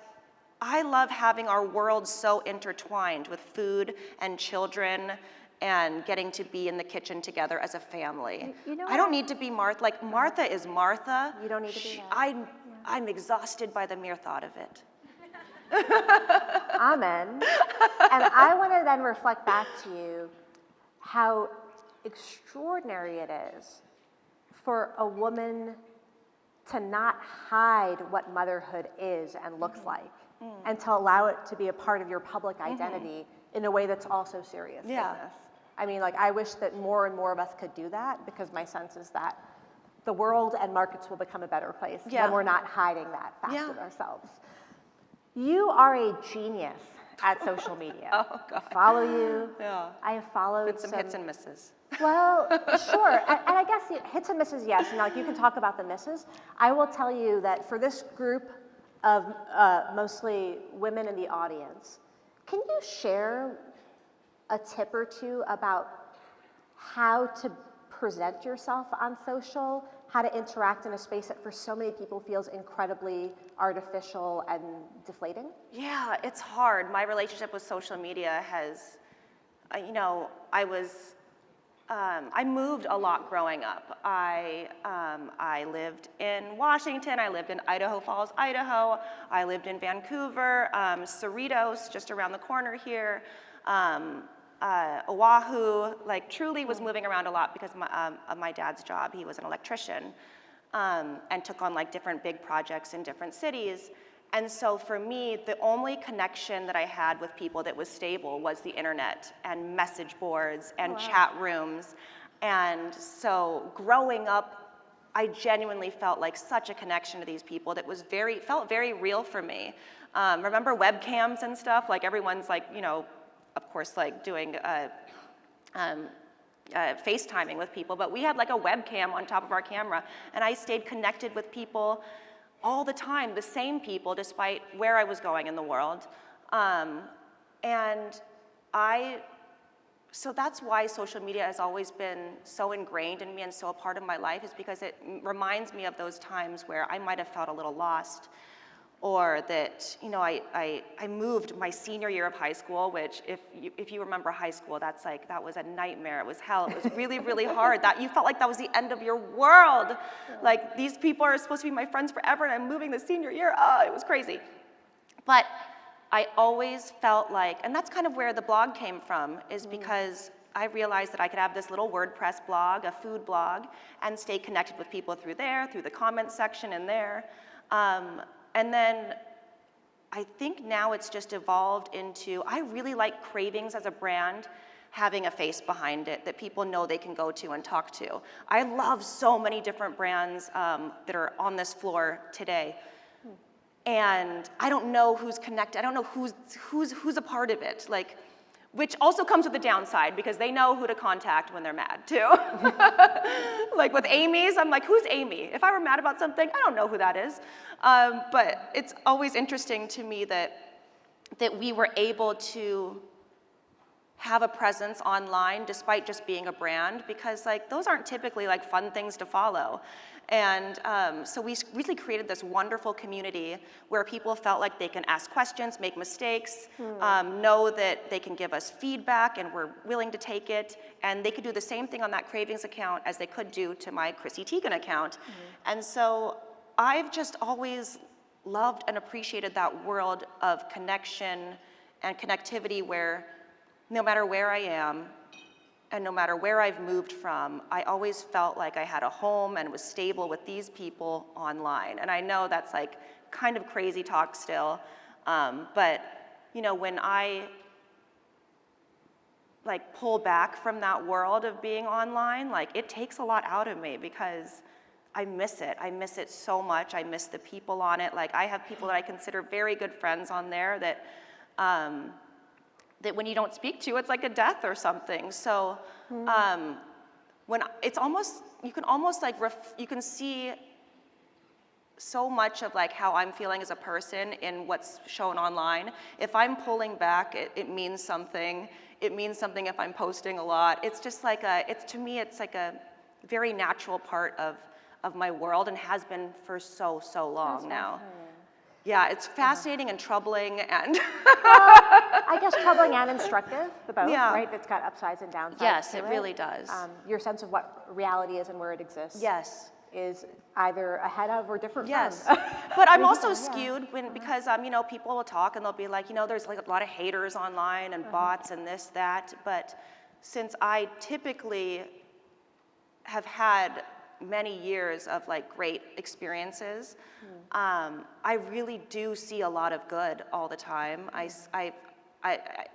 I love having our world so intertwined with food and children and getting to be in the kitchen together as a family. You know I don't need to be Martha. Like Martha is Martha. You don't need to be that. I'm exhausted by the mere thought of it. Amen. And I want to then reflect back to you how extraordinary it is for a woman to not hide what motherhood is and looks like, and to allow it to be a part of your public identity in a way that's also serious business. I mean, like, I wish that more and more of us could do that, because my sense is that the world and markets will become a better place when we're not hiding that fact of ourselves. You are a genius at social media. Oh, God. I follow you. Yeah. I have followed With some hits and misses. Well, sure. And I guess hits and misses, yes. And like you can talk about the misses. I will tell you that for this group of mostly women in the audience, can you share a tip or two about how to present yourself on social, how to interact in a space that for so many people feels incredibly artificial and deflating? Yeah, it's hard. My relationship with social media has, I moved a lot growing up. I lived in Washington, I lived in Idaho Falls, Idaho, I lived in Vancouver, Cerritos, just around the corner here, Oahu, like truly was moving around a lot because of my dad's job. He was an electrician and took on like different big projects in different cities. And so for me, the only connection that I had with people that was stable was the internet and message boards and chat rooms. And so growing up, I genuinely felt like such a connection to these people that was felt very real for me. Remember webcams and stuff? Like everyone's like, you know, of course, like doing FaceTiming with people, but we had like a webcam on top of our camera, and I stayed connected with people all the time, the same people, despite where I was going in the world. So that's why social media has always been so ingrained in me and so a part of my life, is because it reminds me of those times where I might have felt a little lost, or that, you know, I moved my senior year of high school, which if you remember high school, that was a nightmare. It was hell. It was really, really hard. You felt like that was the end of your world. Like, these people are supposed to be my friends forever, and I'm moving the senior year. Oh, it was crazy. But I always felt like, and that's kind of where the blog came from, is because I realized that I could have this little WordPress blog, a food blog, and stay connected with people through there, through the comments section in there. And then I think now it's just evolved into, I really like Cravings as a brand having a face behind it that people know they can go to and talk to. I love so many different brands that are on this floor today. And I don't know who's connected. I don't know who's a part of it. Like, which also comes with the downside, because they know who to contact when they're mad too. Like with Amy's, I'm like, who's Amy? If I were mad about something, I don't know who that is. But it's always interesting to me that we were able to have a presence online despite just being a brand, because like those aren't typically like fun things to follow. And so we really created this wonderful community where people felt like they can ask questions, make mistakes, know that they can give us feedback and we're willing to take it. And they could do the same thing on that Cravings account as they could do to my Chrissy Teigen account. And so I've just always loved and appreciated that world of connection and connectivity where no matter where I am, and no matter where I've moved from, I always felt like I had a home and was stable with these people online. And I know that's like kind of crazy talk still, but you know, when I like pull back from that world of being online, like it takes a lot out of me, because I miss it. I miss it so much. I miss the people on it. Like I have people that I consider very good friends on there that that when you don't speak to, it's like a death or something. So when it's almost, you can almost like, you can see so much of like how I'm feeling as a person in what's shown online. If I'm pulling back, it means something. It means something if I'm posting a lot. It's just like to me, it's like a very natural part of my world, and has been for so long now. Yeah, it's fascinating and troubling and I guess troubling and instructive, the both, right? It's got upsides and downsides. Yes, it really does. Your sense of what reality is and where it exists. Yes. Is either ahead of or different yes. from. But I'm also skewed because you know, people will talk and they'll be like, you know, there's like a lot of haters online and bots and this, that. But since I typically have had many years of like great experiences, I really do see a lot of good all the time.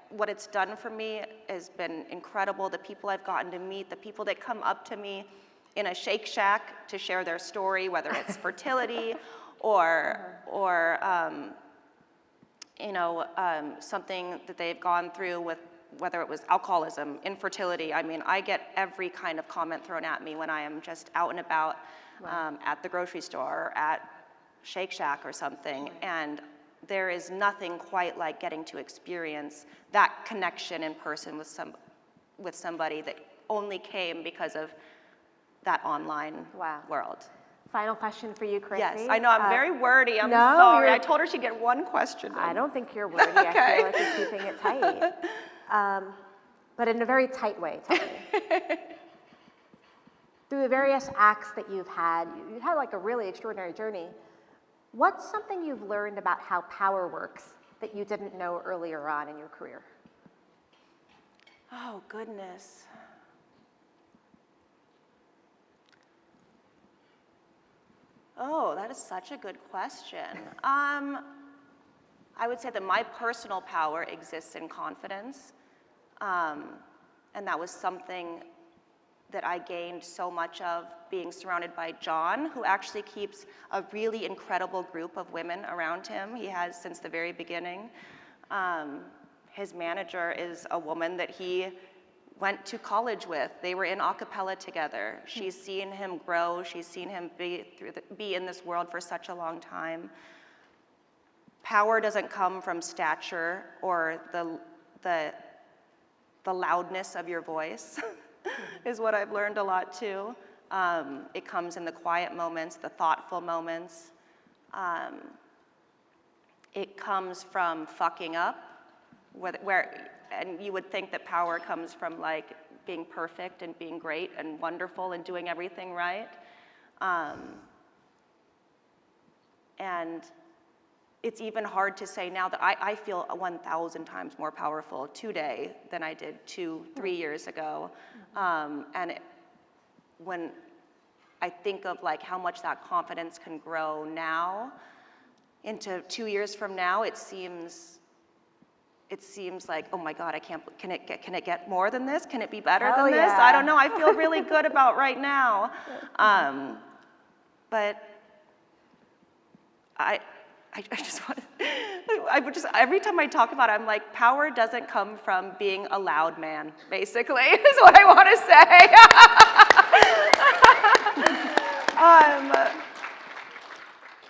What it's done for me has been incredible. The people I've gotten to meet, the people that come up to me in a Shake Shack to share their story, whether it's fertility or you know, something that they've gone through with, whether it was alcoholism, infertility. I mean, I get every kind of comment thrown at me when I am just out and about at the grocery store or at Shake Shack or something. And there is nothing quite like getting to experience that connection in person with somebody that only came because of that online world. Final question for you, Chrissy. Yes, I know I'm very wordy. I'm no, sorry. I told her she'd get one question. I don't think you're wordy. Okay. I feel like you're keeping it tight. But in a very tight way, tell me. Through the various acts that you've had like a really extraordinary journey. What's something you've learned about how power works that you didn't know earlier on in your career? Oh, goodness. Oh, that is such a good question. I would say that my personal power exists in confidence. And that was something that I gained so much of being surrounded by John, who actually keeps a really incredible group of women around him. He has since the very beginning. His manager is a woman that he went to college with. They were in a cappella together. She's seen him grow. She's seen him be in this world for such a long time. Power doesn't come from stature or the loudness of your voice, is what I've learned a lot too. It comes in the quiet moments, the thoughtful moments. It comes from fucking up, and you would think that power comes from like being perfect and being great and wonderful and doing everything right. And it's even hard to say now that I feel 1,000 times more powerful today than I did 2-3 years ago. When I think of like how much that confidence can grow now, into 2 years from now, it seems like, oh my God, can it get more than this? Can it be better than this? I don't know. I feel really good about right now. But I every time I talk about it, I'm like, power doesn't come from being a loud man, basically, is what I want to say.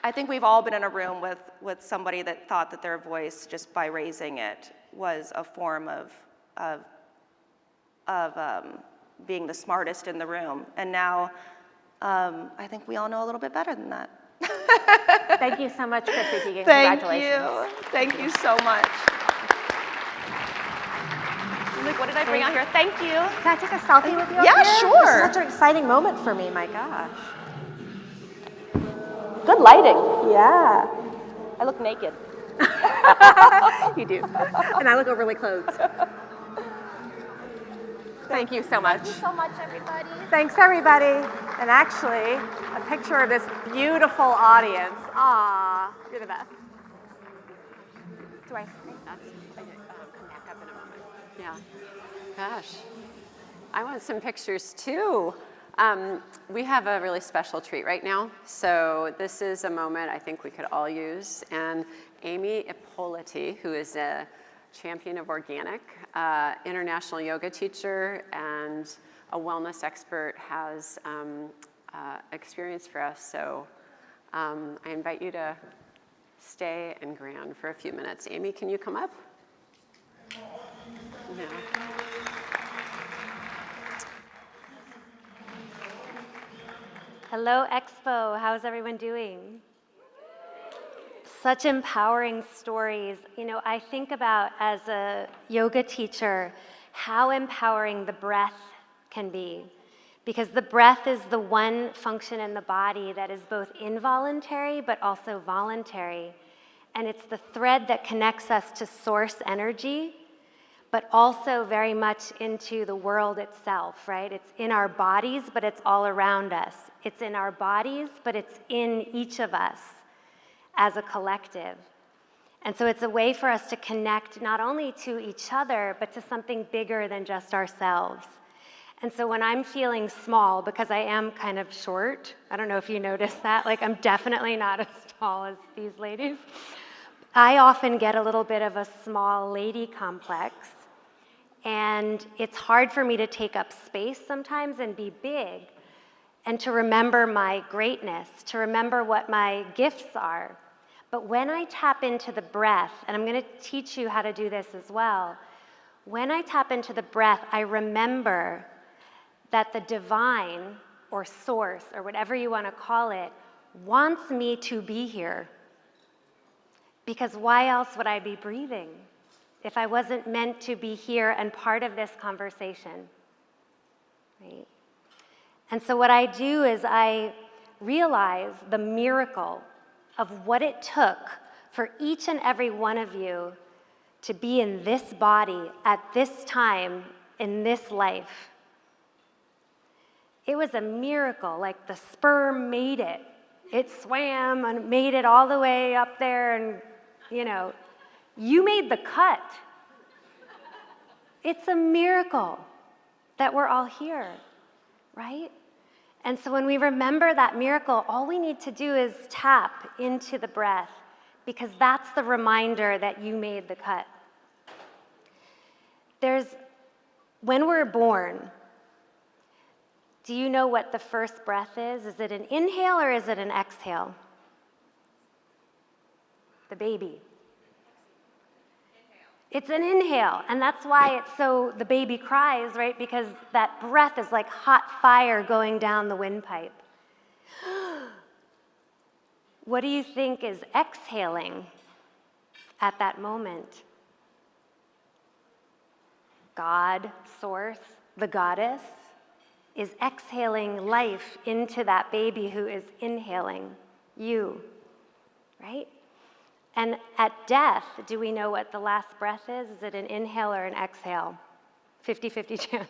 I think we've all been in a room with somebody that thought that their voice, just by raising it, was a form of being the smartest in the room. And now I think we all know a little bit better than that. Thank you so much, Chrissy Teigen. Thank Congratulations. you. Thank you so much. Like, what did I bring out here? Thank you. Can I take a selfie with you? Yeah, up here? sure. This is such an exciting moment for me, my gosh. Good lighting. Yeah. I look naked. You do. And I look overly clothed. Thank you so much. Thank you so much, everybody. Thanks, everybody. And actually, a picture of this beautiful audience. Aw, you're the best. Do I say That's come back up in a moment. Yeah. Gosh, I want some pictures too. We have a really special treat right now. So this is a moment I think we could all use. And Amy Ippoliti, who is a champion of organic, international yoga teacher, and a wellness expert, has experience for us. So I invite you to stay and grand for a few minutes. Amy, can you come up? Yeah. Hello, Expo. How's everyone doing? Such empowering stories. You know, I think about, as a yoga teacher, how empowering the breath can be. Because the breath is the one function in the body that is both involuntary but also voluntary. And it's the thread that connects us to source energy, but also very much into the world itself, right? It's in our bodies, but it's all around us. It's in our bodies, but it's in each of us as a collective. And so it's a way for us to connect not only to each other, but to something bigger than just ourselves. And so when I'm feeling small, because I am kind of short, I don't know if you noticed that, like I'm definitely not as tall as these ladies. I often get a little bit of a small lady complex, and it's hard for me to take up space sometimes and be big, and to remember my greatness, to remember what my gifts are. But when I tap into the breath, and I'm going to teach you how to do this as well, when I tap into the breath, I remember that the divine, or source, or whatever you want to call it, wants me to be here. Because why else would I be breathing if I wasn't meant to be here and part of this conversation, right? And so what I do is I realize the miracle of what it took for each and every one of you to be in this body at this time in this life. It was a miracle, like the sperm made it. It swam and made it all the way up there, and You made the cut. It's a miracle that we're all here, right? And so when we remember that miracle, all we need to do is tap into the breath, because that's the reminder that you made the cut. When we're born, do you know what the first breath is? Is it an inhale or is it an exhale? The baby. It's an inhale, and that's why the baby cries, right? Because that breath is like hot fire going down the windpipe. What do you think is exhaling at that moment? God, source, the goddess, is exhaling life into that baby who is inhaling you, right? And at death, do we know what the last breath is? Is it an inhale or an exhale? 50-50 chance.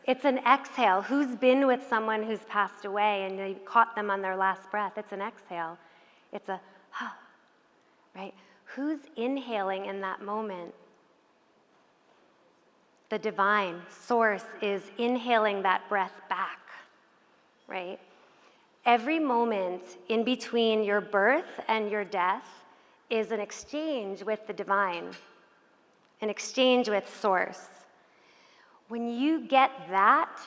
It's an exhale. Who's been with someone who's passed away and you caught them on their last breath? It's an exhale. It's a huh, right? Who's inhaling in that moment? The divine source is inhaling that breath back, right? Every moment in between your birth and your death is an exchange with the divine, an exchange with source. When you get that,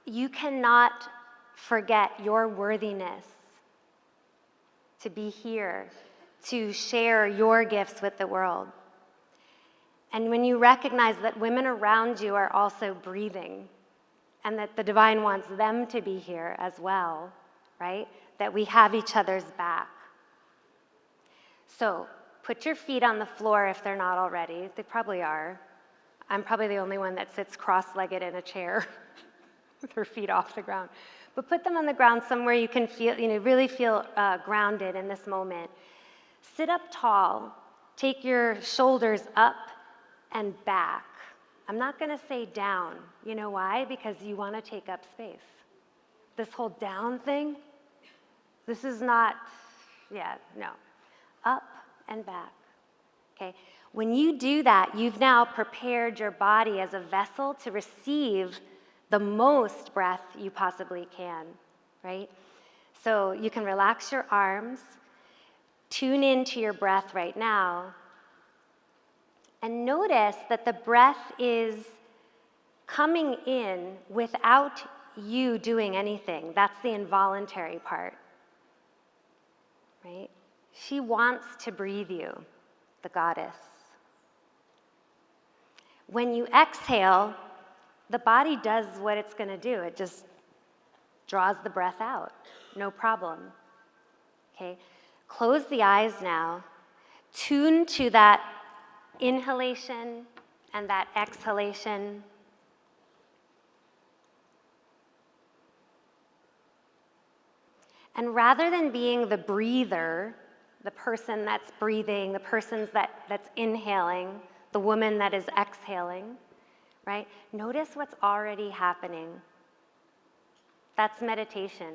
you cannot forget your worthiness to be here, to share your gifts with the world. And when you recognize that women around you are also breathing, and that the divine wants them to be here as well, right? That we have each other's back. So put your feet on the floor if they're not already. They probably are. I'm probably the only one that sits cross-legged in a chair with her feet off the ground. But put them on the ground somewhere you can feel, really feel grounded in this moment. Sit up tall. Take your shoulders up and back. I'm not going to say down. You know why? Because you want to take up space. This whole down thing, this is not, no. Up and back, okay? When you do that, you've now prepared your body as a vessel to receive the most breath you possibly can, right? So you can relax your arms, tune into your breath right now, and notice that the breath is coming in without you doing anything. That's the involuntary part, right? She wants to breathe you, the goddess. When you exhale, the body does what it's going to do. It just draws the breath out, no problem. Okay? Close the eyes now. Tune to that inhalation and that exhalation. And rather than being the breather, the person that's breathing, the person that's inhaling, the woman that is exhaling, right? Notice what's already happening. That's meditation.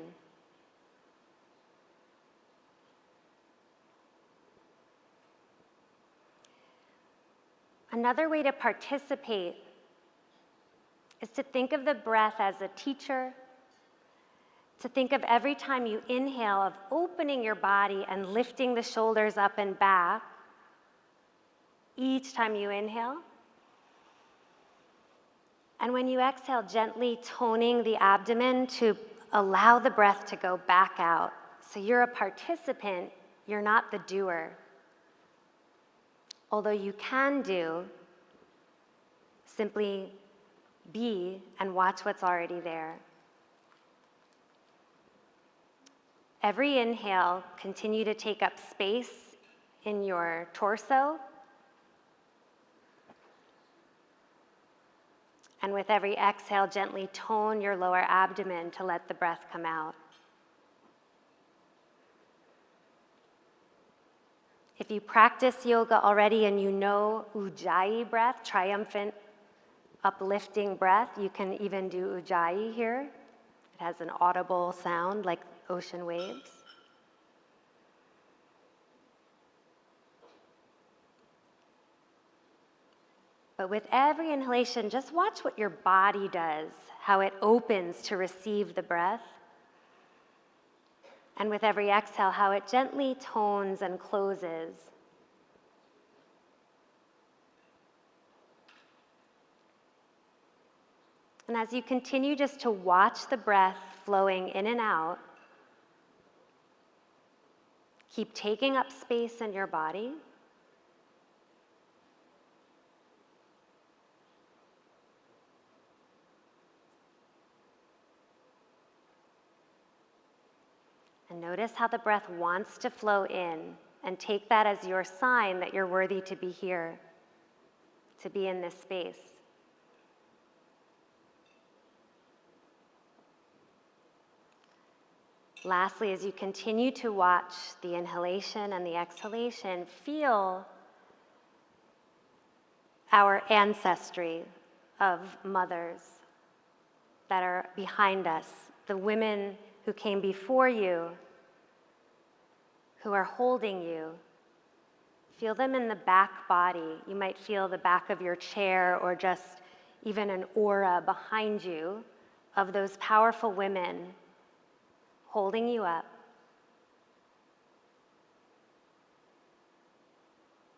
Another way to participate is to think of the breath as a teacher, to think of every time you inhale of opening your body and lifting the shoulders up and back each time you inhale. And when you exhale, gently toning the abdomen to allow the breath to go back out. So you're a participant, you're not the doer. Although you can do, simply be and watch what's already there. Every inhale, continue to take up space in your torso. And with every exhale, gently tone your lower abdomen to let the breath come out. If you practice yoga already and you know Ujjayi breath, triumphant, uplifting breath, you can even do Ujjayi here. It has an audible sound like ocean waves. But with every inhalation, just watch what your body does, how it opens to receive the breath. And with every exhale, how it gently tones and closes. And as you continue just to watch the breath flowing in and out, keep taking up space in your body. And notice how the breath wants to flow in, and take that as your sign that you're worthy to be here, to be in this space. Lastly, as you continue to watch the inhalation and the exhalation, feel our ancestry of mothers that are behind us, the women who came before you, who are holding you. Feel them in the back body. You might feel the back of your chair or just even an aura behind you of those powerful women holding you up.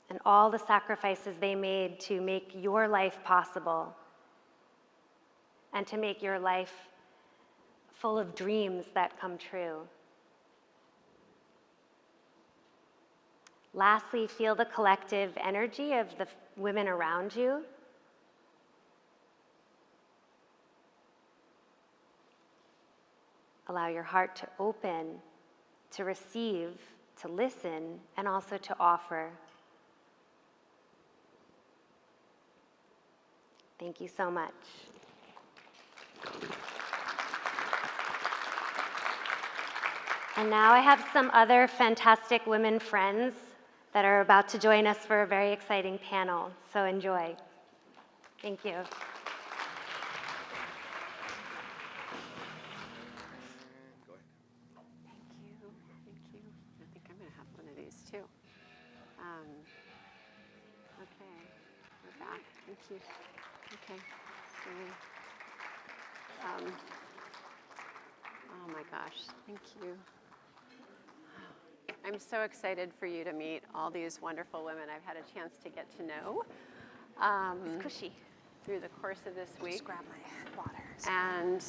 And all the sacrifices they made to make your life possible and to make your life full of dreams that come true. Lastly, feel the collective energy of the women around you. Allow your heart to open, to receive, to listen, and also to offer. Thank you so much. And now I have some other fantastic women friends that are about to join us for a very exciting panel, so enjoy. Thank you. I think I'm going to have one of these too. Okay, we're back. Thank you. Okay. Oh my gosh, thank you. I'm so excited for you to meet all these wonderful women I've had a chance to get to know It's cushy. through the course of this week. Just grab my water. And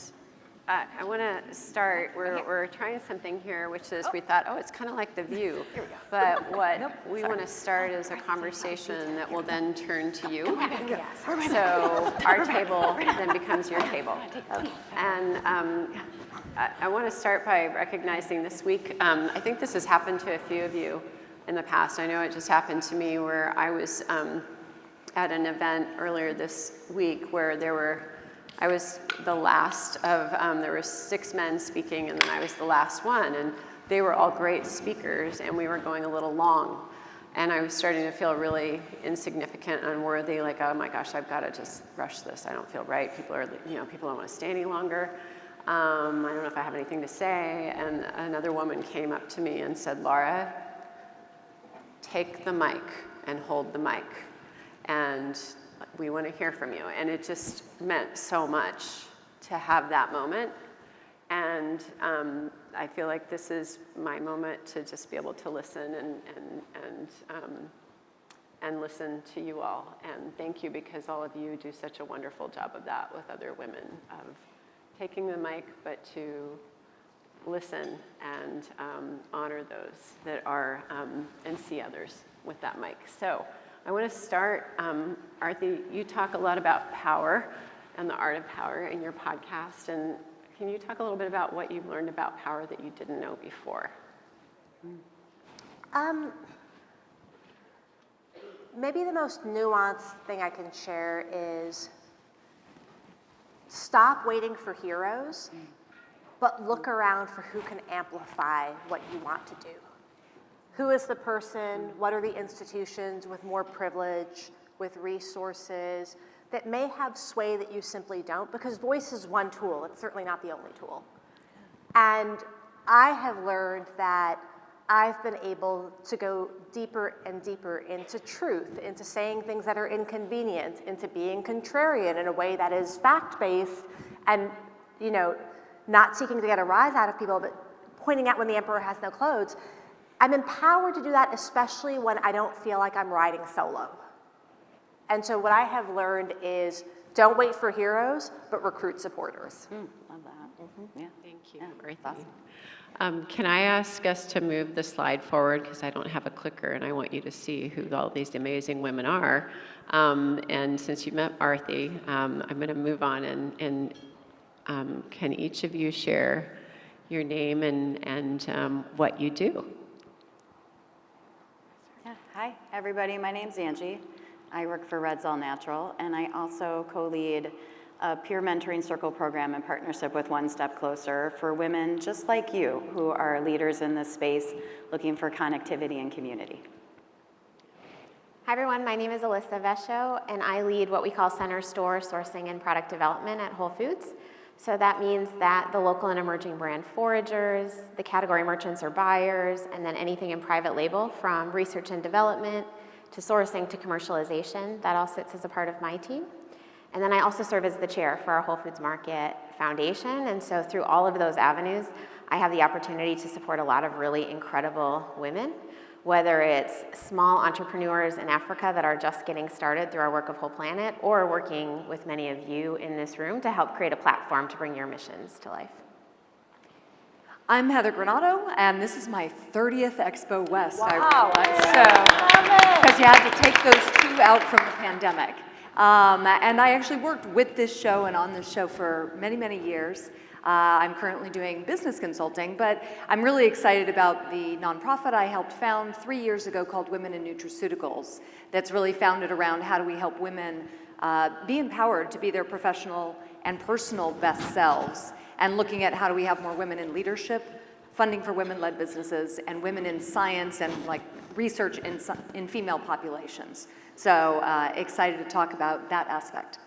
I want to start, we're trying something here, which is we thought, oh, it's kind of like The View. Here we go. But what we want to start is a conversation that will then turn to you. So our table then becomes your table. And I want to start by recognizing this week, I think this has happened to a few of you in the past. I know it just happened to me where I was at an event earlier this week where I was the last of, there were 6 men speaking, and then I was the last one, and they were all great speakers, and we were going a little long, and I was starting to feel really insignificant, unworthy, like, oh my gosh, I've got to just rush this. I don't feel right. People don't want to stay any longer. I don't know if I have anything to say, and another woman came up to me and said, Laura, take the mic and hold the mic, and we want to hear from you. And it just meant so much to have that moment. And I feel like this is my moment to just be able to listen and listen to you all. And thank you, because all of you do such a wonderful job of that with other women, of taking the mic, but to listen and honor those that are, and see others with that mic. So I want to start, Arthi, you talk a lot about power and the art of power in your podcast, and can you talk a little bit about what you've learned about power that you didn't know before? Maybe the most nuanced thing I can share is stop waiting for heroes, but look around for who can amplify what you want to do. Who is the person, what are the institutions with more privilege, with resources, that may have sway that you simply don't, because voice is one tool, it's certainly not the only tool. And I have learned that I've been able to go deeper and deeper into truth, into saying things that are inconvenient, into being contrarian in a way that is fact-based and, not seeking to get a rise out of people, but pointing out when the emperor has no clothes. I'm empowered to do that, especially when I don't feel like I'm riding solo. And so what I have learned is don't wait for heroes, but recruit supporters. Love that. Yeah. Thank you, Yeah, Dorothy. awesome. Can I ask us to move the slide forward, because I don't have a clicker and I want you to see who all these amazing women are. And since you met Arthi, I'm going to move on and can each of you share your name and what you do? Yeah. Hi, everybody. My name's Angie. I work for Reds All Natural, and I also co-lead a peer mentoring circle program in partnership with One Step Closer for women just like you who are leaders in this space looking for connectivity and community. Hi everyone, my name is Alyssa Vesho, and I lead what we call Center Store Sourcing and Product Development at Whole Foods. So that means that the local and emerging brand foragers, the category merchants or buyers, and then anything in private label from research and development to sourcing to commercialization, that all sits as a part of my team. And then I also serve as the chair for our Whole Foods Market Foundation. And so through all of those avenues, I have the opportunity to support a lot of really incredible women, whether it's small entrepreneurs in Africa that are just getting started through our work of Whole Planet, or working with many of you in this room to help create a platform to bring your missions to life. I'm Heather Granato, and this is my 30th Expo West. Wow. Because you had to take those two out from the pandemic. And I actually worked with this show and on this show for many, many years. I'm currently doing business consulting, but I'm really excited about the nonprofit I helped found 3 years ago called Women in Nutraceuticals. That's really founded around how do we help women be empowered to be their professional and personal best selves, and looking at how do we have more women in leadership, funding for women-led businesses, and women in science and like research in female populations. So excited to talk about that aspect.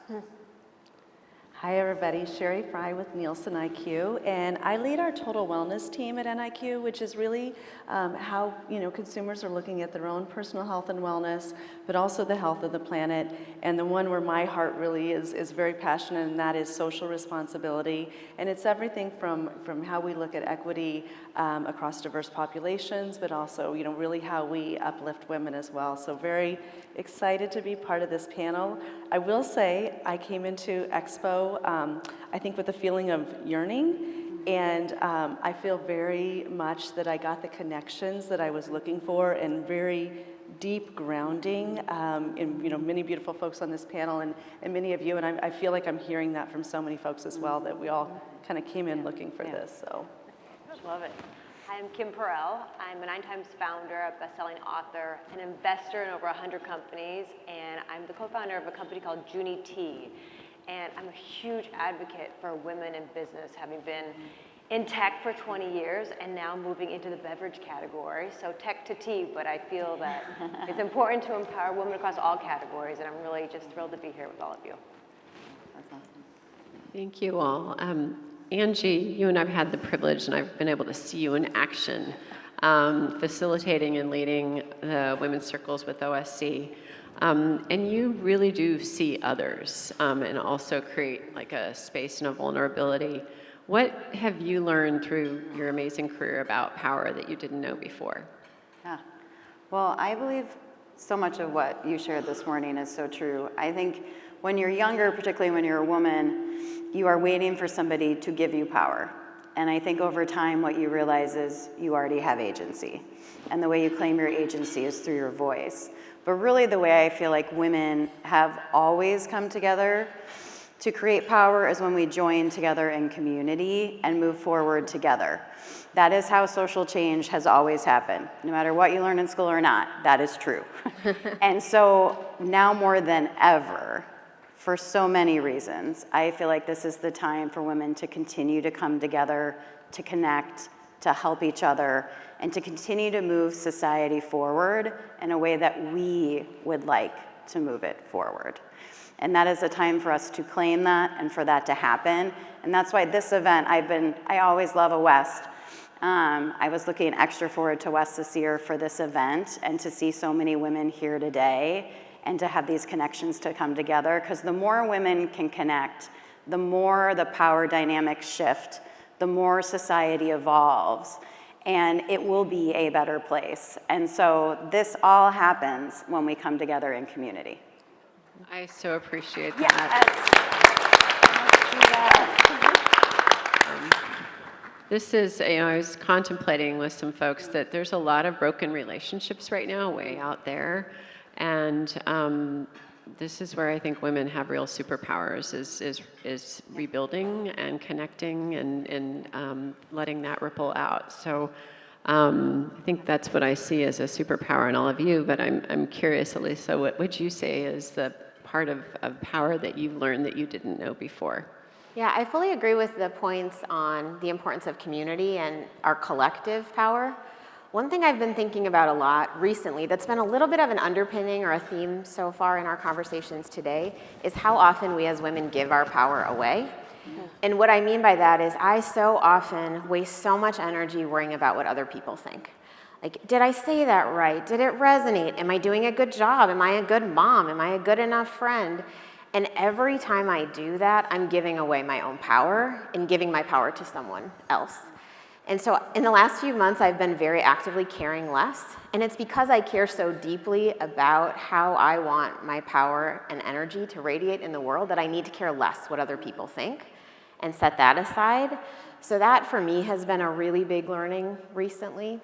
Hi everybody, Sherry Fry with Nielsen IQ, and I lead our total wellness team at NIQ, which is really how consumers are looking at their own personal health and wellness, but also the health of the planet. And the one where my heart really is very passionate, and that is social responsibility. And it's everything from how we look at equity across diverse populations, but also really how we uplift women as well. So very excited to be part of this panel. I will say I came into Expo I think with a feeling of yearning, and I feel very much that I got the connections that I was looking for, and very deep grounding in many beautiful folks on this panel, and many of you, and I feel like I'm hearing that from so many folks as well, that we all kind of came in looking for this. So love it. Hi, I'm Kim Perel. I'm a 9-time founder, a best-selling author, an investor in over 100 companies, and I'm the co-founder of a company called Junie Tea. And I'm a huge advocate for women in business, having been in tech for 20 years and now moving into the beverage category. So tech to tea, but I feel that it's important to empower women across all categories, and I'm really just thrilled to be here with all of you. That's awesome. Thank you all. Angie, you and I've had the privilege, and I've been able to see you in action, facilitating and leading the women's circles with OSC. And you really do see others and also create like a space and a vulnerability. What have you learned through your amazing career about power that you didn't know before? Yeah. Well, I believe so much of what you shared this morning is so true. I think when you're younger, particularly when you're a woman, you are waiting for somebody to give you power. And I think over time, what you realize is you already have agency. And the way you claim your agency is through your voice. But really the way I feel like women have always come together to create power is when we join together in community and move forward together. That is how social change has always happened. No matter what you learn in school or not, that is true. And so now more than ever, for so many reasons, I feel like this is the time for women to continue to come together, to connect, to help each other, and to continue to move society forward in a way that we would like to move it forward. And that is a time for us to claim that and for that to happen. And that's why this event, I always love a West. I was looking extra forward to West this year for this event and to see so many women here today and to have these connections to come together, because the more women can connect, the more the power dynamics shift, the more society evolves, and it will be a better place. And so this all happens when we come together in community. I so appreciate that. This is, I was contemplating with some folks that there's a lot of broken relationships right now way out there. And this is where I think women have real superpowers, is rebuilding and connecting and letting that ripple out. So I think that's what I see as a superpower in all of you, but I'm curious, Elisa, what would you say is the part of power that you've learned that you didn't know before? Yeah, I fully agree with the points on the importance of community and our collective power. One thing I've been thinking about a lot recently that's been a little bit of an underpinning or a theme so far in our conversations today is how often we as women give our power away. And what I mean by that is I so often waste so much energy worrying about what other people think. Like, did I say that right? Did it resonate? Am I doing a good job? Am I a good mom? Am I a good enough friend? And every time I do that, I'm giving away my own power and giving my power to someone else. And so in the last few months, I've been very actively caring less. And it's because I care so deeply about how I want my power and energy to radiate in the world that I need to care less what other people think and set that aside. So that for me has been a really big learning recently.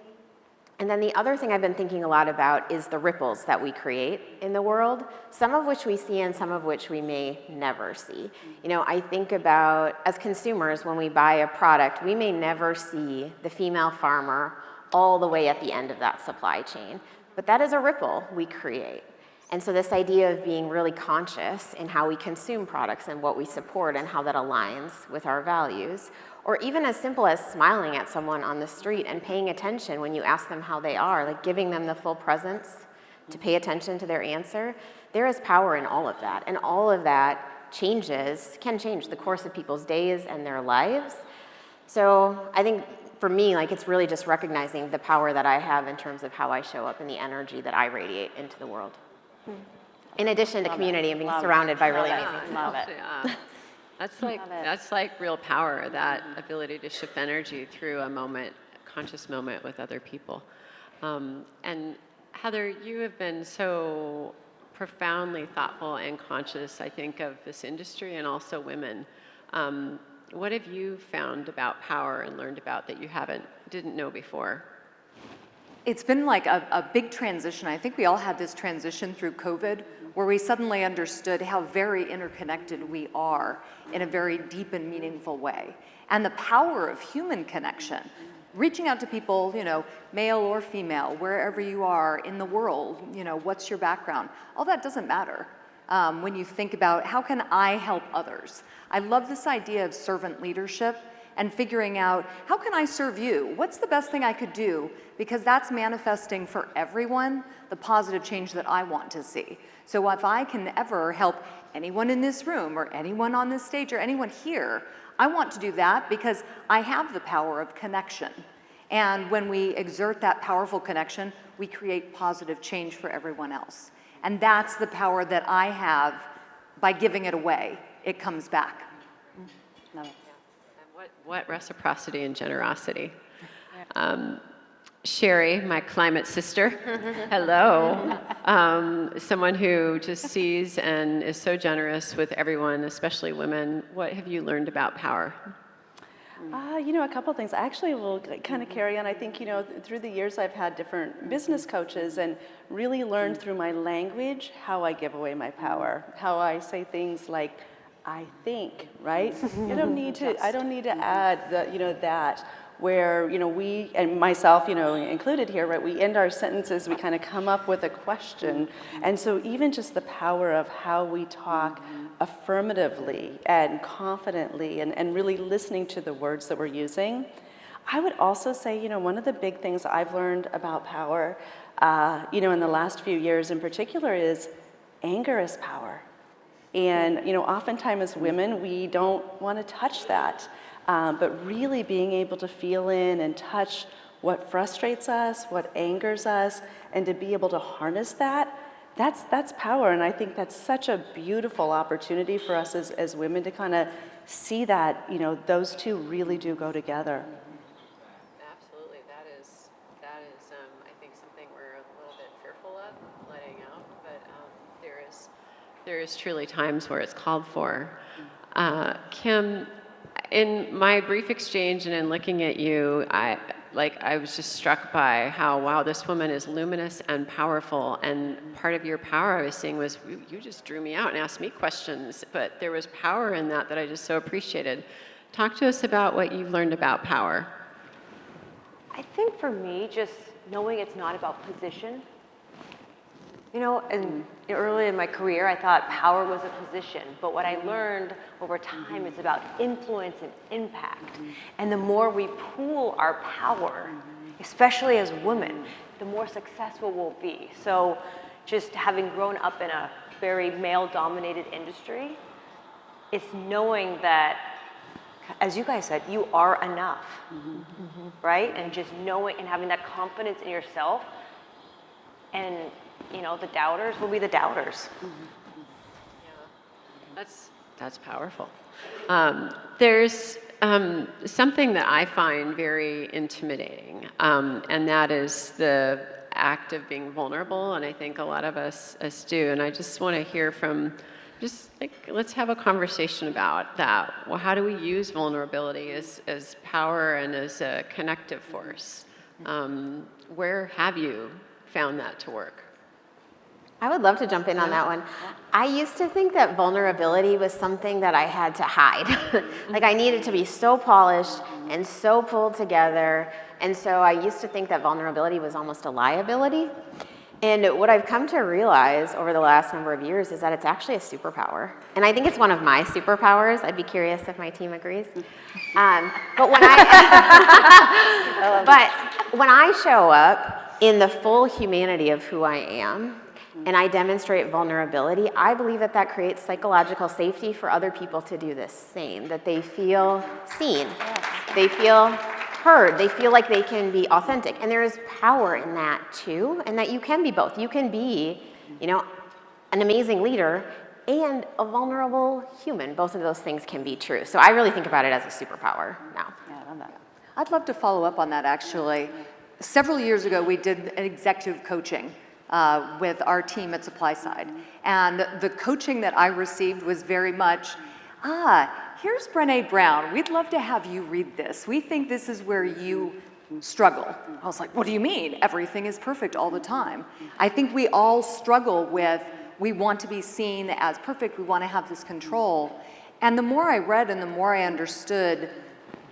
And then the other thing I've been thinking a lot about is the ripples that we create in the world, some of which we see and some of which we may never see. You know, I think about, as consumers, when we buy a product, we may never see the female farmer all the way at the end of that supply chain, but that is a ripple we create. And so this idea of being really conscious in how we consume products and what we support and how that aligns with our values, or even as simple as smiling at someone on the street and paying attention when you ask them how they are, like giving them the full presence to pay attention to their answer, there is power in all of that. And all of that can change the course of people's days and their lives. So I think for me, like, it's really just recognizing the power that I have in terms of how I show up and the energy that I radiate into the world. In addition to community and being surrounded by really amazing people. Love it. Yeah. That's like real power, that ability to shift energy through a conscious moment with other people. And Heather, you have been so profoundly thoughtful and conscious, I think, of this industry and also women. What have you found about power and learned about that you didn't know before? It's been like a big transition. I think we all had this transition through COVID where we suddenly understood how very interconnected we are in a very deep and meaningful way. And the power of human connection, reaching out to people, male or female, wherever you are in the world, what's your background? All that doesn't matter when you think about how can I help others. I love this idea of servant leadership and figuring out, how can I serve you? What's the best thing I could do? Because that's manifesting for everyone the positive change that I want to see. So if I can ever help anyone in this room or anyone on this stage or anyone here, I want to do that because I have the power of connection. And when we exert that powerful connection, we create positive change for everyone else. And that's the power that I have by giving it away. It comes back. Love it. What reciprocity and generosity. Sherry, my climate sister, hello. Someone who just sees and is so generous with everyone, especially women. What have you learned about power? A couple things. I actually will kind of carry on. I think, through the years I've had different business coaches and really learned through my language how I give away my power, how I say things like, I think, right? I don't need to add that. Where, we, and myself, included here, right, we end our sentences, we kind of come up with a question. And so even just the power of how we talk affirmatively and confidently and really listening to the words that we're using. I would also say, one of the big things I've learned about power, in the last few years in particular is anger is power. And, oftentimes as women, we don't want to touch that. but really being able to feel in and touch what frustrates us, what angers us, and to be able to harness that, that's power. And I think that's such a beautiful opportunity for us as women to kind of see that, those two really do go together. Absolutely. That is I think something we're a little bit fearful of letting out, but there is truly times where it's called for. Kim, in my brief exchange and in looking at you, I was just struck by how, wow, this woman is luminous and powerful, and part of your power I was seeing was you just drew me out and asked me questions, but there was power in that I just so appreciated. Talk to us about what you've learned about power. I think for me, just knowing it's not about position. And early in my career, I thought power was a position, but what I learned over time is about influence and impact. And the more we pool our power, especially as women, the more successful we'll be. So just having grown up in a very male-dominated industry, it's knowing that, as you guys said, you are enough, right? And just knowing and having that confidence in yourself, and the doubters will be the doubters. Yeah, that's powerful. There's something that I find very intimidating, and that is the act of being vulnerable, and I think a lot of us do. And I just want to hear from, let's have a conversation about that. Well, how do we use vulnerability as power and as a connective force? Where have you found that to work? I would love to jump in on that one. I used to think that vulnerability was something that I had to hide. Like I needed to be so polished and so pulled together. And so I used to think that vulnerability was almost a liability. And what I've come to realize over the last number of years is that it's actually a superpower. And I think it's one of my superpowers. I'd be curious if my team agrees. But when I show up in the full humanity of who I am, and I demonstrate vulnerability, I believe that creates psychological safety for other people to do the same, that they feel seen, they feel heard, they feel like they can be authentic. And there is power in that too, and that you can be both. You can be, an amazing leader and a vulnerable human. Both of those things can be true. So I really think about it as a superpower now. Yeah, I love that. I'd love to follow up on that actually. Several years ago, we did an executive coaching with our team at Supply Side. And the coaching that I received was very much, here's Brené Brown. We'd love to have you read this. We think this is where you struggle. I was like, what do you mean? Everything is perfect all the time. I think we all struggle with, we want to be seen as perfect. We want to have this control. And the more I read and the more I understood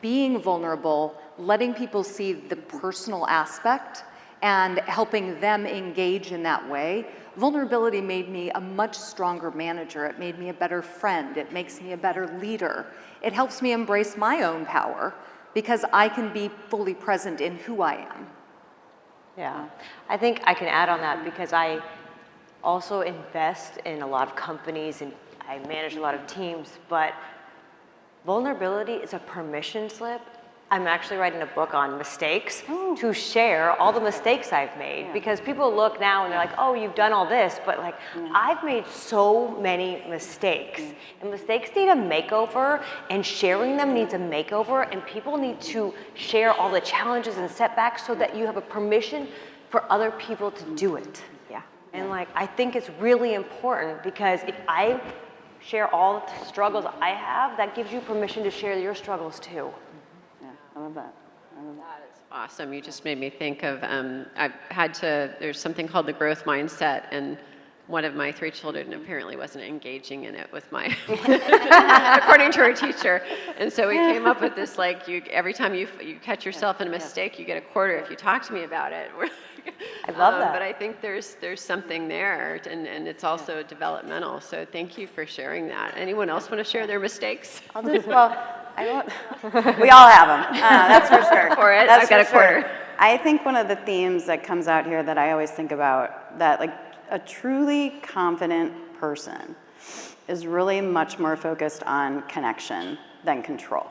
being vulnerable, letting people see the personal aspect, and helping them engage in that way, vulnerability made me a much stronger manager. It made me a better friend. It makes me a better leader. It helps me embrace my own power because I can be fully present in who I am. Yeah, I think I can add on that because I also invest in a lot of companies and I manage a lot of teams, but vulnerability is a permission slip. I'm actually writing a book on mistakes to share all the mistakes I've made because people look now and they're like, oh, you've done all this, but I've made so many mistakes and mistakes need a makeover and sharing them needs a makeover and people need to share all the challenges and setbacks so that you have a permission for other people to do it. Yeah. And I think it's really important because if I share all the struggles I have, that gives you permission to share your struggles too. I love that. That is awesome. You just made me think of, there's something called the growth mindset, and one of my 3 children apparently wasn't engaging in it with my, according to her teacher. And so we came up with this, every time you catch yourself in a mistake, you get a quarter if you talk to me about it. I love that. But I think there's something there, and it's also developmental. So thank you for sharing that. Anyone else want to share their mistakes? We all have them, that's for sure. For it, That's I've got a quarter. Sure. I think one of the themes that comes out here that I always think about, that a truly confident person is really much more focused on connection than control.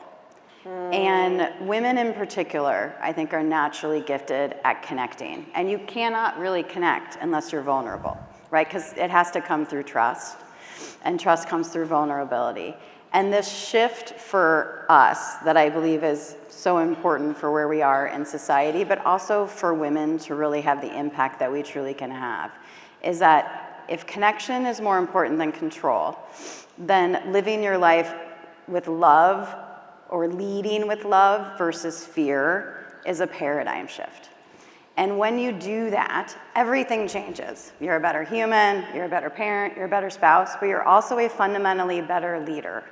And women in particular, I think, are naturally gifted at connecting. And you cannot really connect unless you're vulnerable, right? Because it has to come through trust, and trust comes through vulnerability. And this shift for us that I believe is so important for where we are in society, but also for women to really have the impact that we truly can have, is that if connection is more important than control, then living your life with love or leading with love versus fear is a paradigm shift. And when you do that, everything changes. You're a better human, you're a better parent, you're a better spouse, but you're also a fundamentally better leader.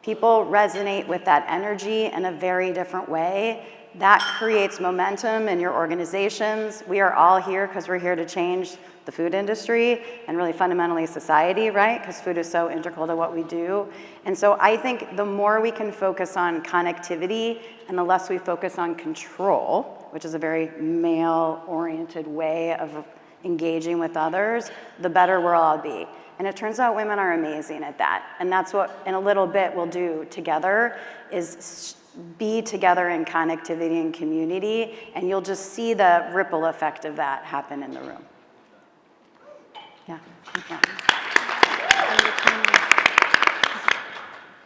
People resonate with that energy in a very different way. That creates momentum in your organizations. We are all here because we're here to change the food industry and really fundamentally society, right? Because food is so integral to what we do. And so I think the more we can focus on connectivity and the less we focus on control, which is a very male-oriented way of engaging with others, the better we'll all be. And it turns out women are amazing at that. And that's what, in a little bit, we'll do together, is be together in connectivity and community, and you'll just see the ripple effect of that happen in the room. Yeah.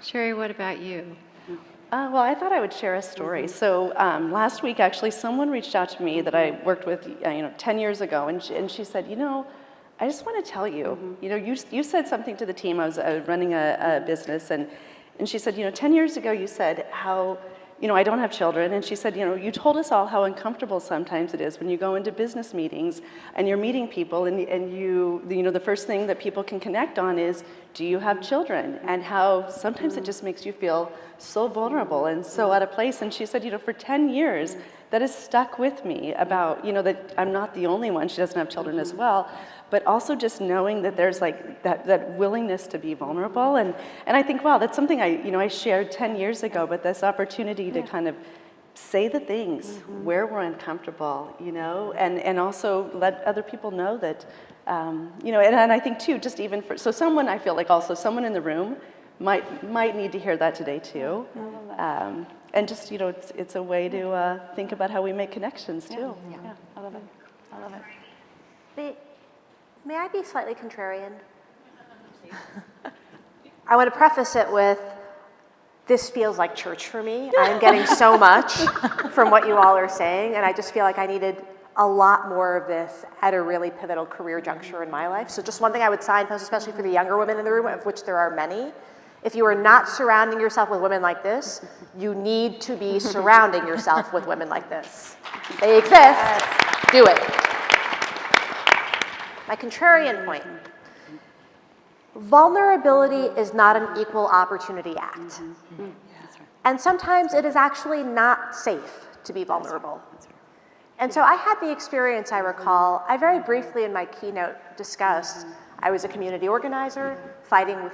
Sherry, what about you? Well, I thought I would share a story. So last week, actually, someone reached out to me that I worked with 10 years ago, and she said, I just want to tell you, you said something to the team. I was running a business, and she said, 10 years ago, you said how, I don't have children. And she said, you told us all how uncomfortable sometimes it is when you go into business meetings and you're meeting people and the first thing that people can connect on is, do you have children? And how sometimes it just makes you feel so vulnerable and so out of place. And she said, for 10 years, that has stuck with me about, that I'm not the only one. She doesn't have children as well. But also just knowing that there's like that willingness to be vulnerable. And I think, wow, that's something I shared 10 years ago, but this opportunity to kind of say the things where we're uncomfortable, and also let other people know that, and I think too, just even so someone, I feel like also someone in the room might need to hear that today too. And just, it's a way to think about how we make connections too. Yeah, I love it. I love it. May I be slightly contrarian? I want to preface it with, this feels like church for me. I'm getting so much from what you all are saying, and I just feel like I needed a lot more of this at a really pivotal career juncture in my life. So just one thing I would signpost, especially for the younger women in the room, of which there are many, if you are not surrounding yourself with women like this, you need to be surrounding yourself with women like this. They exist. Do it. My contrarian point. Vulnerability is not an equal opportunity act. And sometimes it is actually not safe to be vulnerable. And so I had the experience, I recall, I very briefly in my keynote discussed, I was a community organizer, fighting with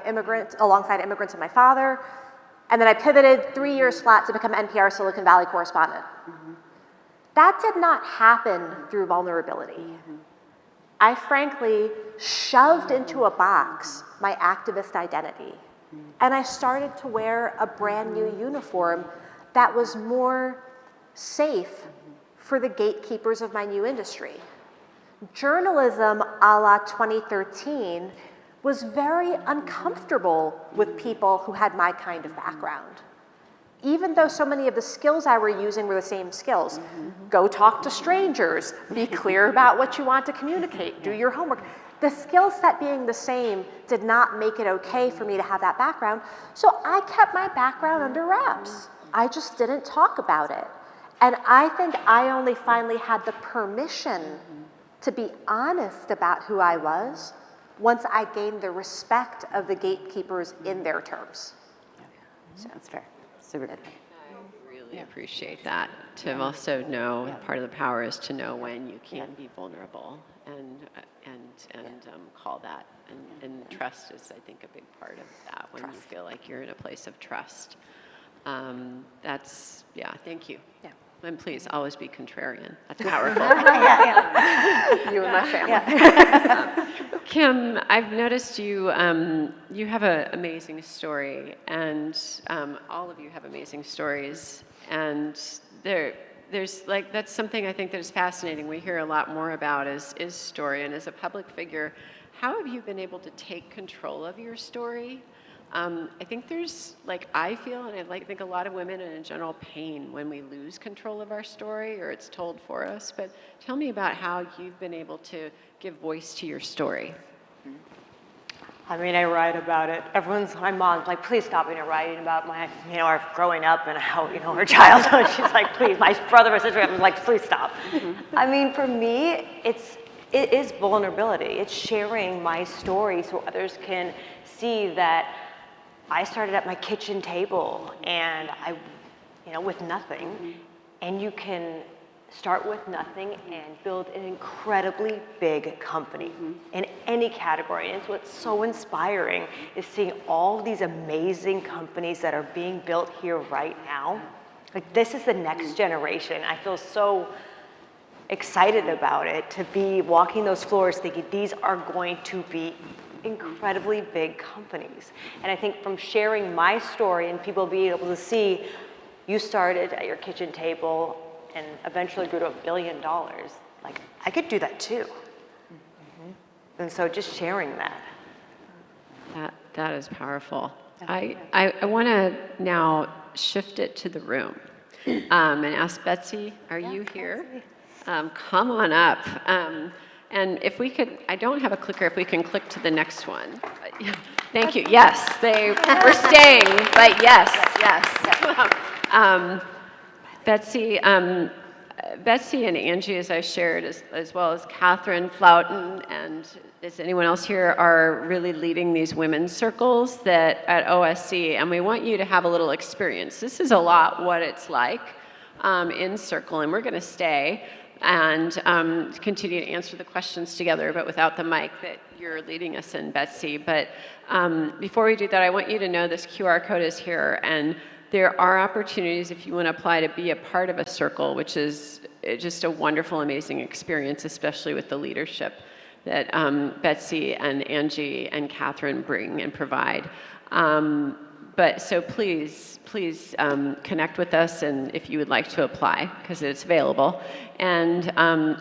alongside immigrants and my father, and then I pivoted 3 years flat to become NPR Silicon Valley correspondent. That did not happen through vulnerability. I frankly shoved into a box my activist identity, and I started to wear a brand new uniform that was more safe for the gatekeepers of my new industry. Journalism a la 2013 was very uncomfortable with people who had my kind of background. Even though so many of the skills I were using were the same skills. Go talk to strangers, be clear about what you want to communicate, do your homework. The skill set being the same did not make it okay for me to have that background, so I kept my background under wraps. I just didn't talk about it. And I think I only finally had the permission to be honest about who I was once I gained the respect of the gatekeepers in their terms. So that's fair. Super good. I really appreciate that. To also know, part of the power is to know when you can be vulnerable and call that. And trust is, I think, a big part of that when you feel like you're in a place of trust. Thank you. Yeah. And please always be contrarian. That's powerful. You and my family. Kim, I've noticed you you have an amazing story, and all of you have amazing stories, and there's like that's something I think that is fascinating. We hear a lot more about is story, and as a public figure, how have you been able to take control of your story? I think there's, like I feel, and I think a lot of women in general pain when we lose control of our story or it's told for us. But tell me about how you've been able to give voice to your story. I mean, I write about it. My mom's like, please stop writing about my, our growing up and how, her childhood. She's like, please, my brother or sister, I'm like, please stop. I mean, for me, it is vulnerability. It's sharing my story so others can see that I started at my kitchen table and with nothing, and you can start with nothing and build an incredibly big company in any category. And it's what's so inspiring is seeing all these amazing companies that are being built here right now. Like, this is the next generation. I feel so excited about it, to be walking those floors thinking these are going to be incredibly big companies. And I think from sharing my story and people being able to see you started at your kitchen table and eventually grew to $1 billion, like, I could do that too. And so just sharing that. That is powerful. I want to now shift it to the room and ask Betsy, are you here? Come on up. And if we could, I don't have a clicker, if we can click to the next one. Thank you. Yes, they were staying, but yes. Betsy and Angie, as I shared, as well as Catherine Flouten, and is anyone else here, are really leading these women's circles at OSC, and we want you to have a little experience. This is a lot what it's like in Circle, and we're going to stay and continue to answer the questions together, but without the mic that you're leading us in, Betsy. But before we do that, I want you to know this QR code is here, and there are opportunities if you want to apply to be a part of a circle, which is just a wonderful, amazing experience, especially with the leadership that Betsy and Angie and Catherine bring and provide. But so please connect with us, and if you would like to apply, because it's available. And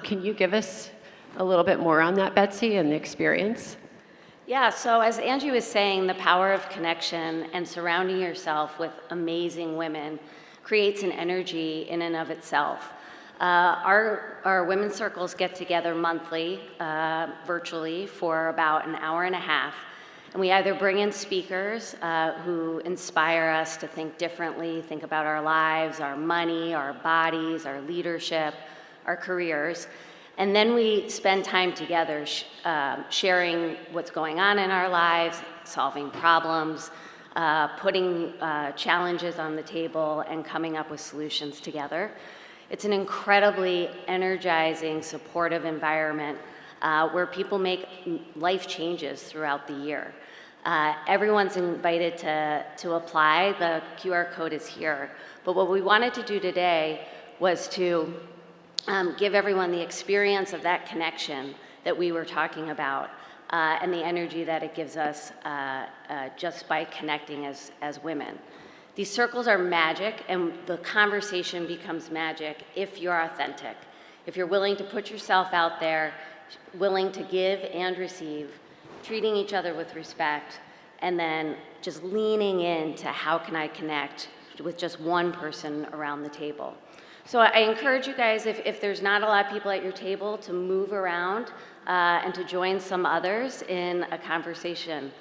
can you give us a little bit more on that, Betsy, and the experience? Yeah, so as Angie was saying, the power of connection and surrounding yourself with amazing women creates an energy in and of itself. Our women's circles get together monthly, virtually, for about an hour and a half. And we either bring in speakers who inspire us to think differently, think about our lives, our money, our bodies, our leadership, our careers. And then we spend time together sharing what's going on in our lives, solving problems, putting challenges on the table, and coming up with solutions together. It's an incredibly energizing, supportive environment where people make life changes throughout the year. Everyone's invited to apply. The QR code is here. But what we wanted to do today was to give everyone the experience of that connection that we were talking about and the energy that it gives us just by connecting as women. These circles are magic, and the conversation becomes magic if you're authentic, if you're willing to put yourself out there, willing to give and receive, treating each other with respect, and then just leaning into how can I connect with just one person around the table. So I encourage you guys, if there's not a lot of people at your table, to move around and to join some others in a conversation.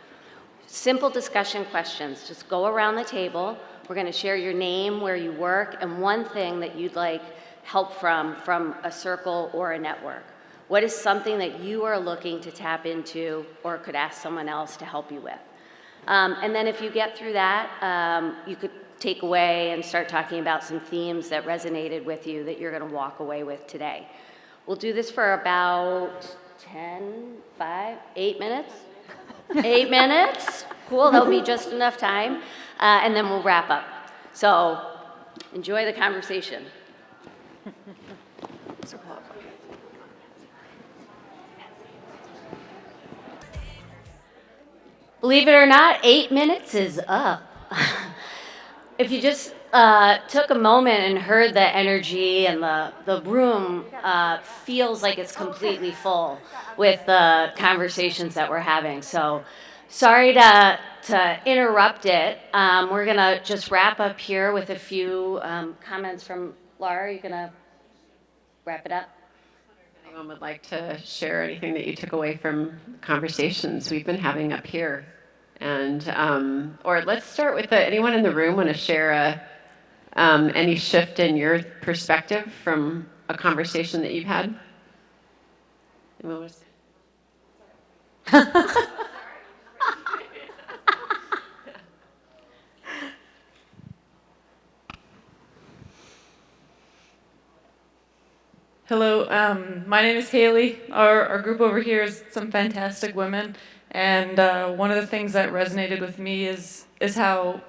Simple discussion questions. Just go around the table. We're going to share your name, where you work, and one thing that you'd like help from a circle or a network. What is something that you are looking to tap into or could ask someone else to help you with? And then if you get through that, you could take away and start talking about some themes that resonated with you that you're going to walk away with today. We'll do this for about 8 minutes. 8 minutes? Cool, that'll be just enough time. And then we'll wrap up. So enjoy the conversation. Believe it or not, 8 minutes is up. If you just took a moment and heard the energy, and the room feels like it's completely full with the conversations that we're having. So sorry to interrupt it. We're going to just wrap up here with a few comments from Laura. Are you going to wrap it up? If anyone would like to share anything that you took away from conversations we've been having up here. And, or let's start with anyone in the room want to share any shift in your perspective from a conversation that you've had? Anyone was? Hello, my name is Haley. Our group over here is some fantastic women, and one of the things that resonated with me is how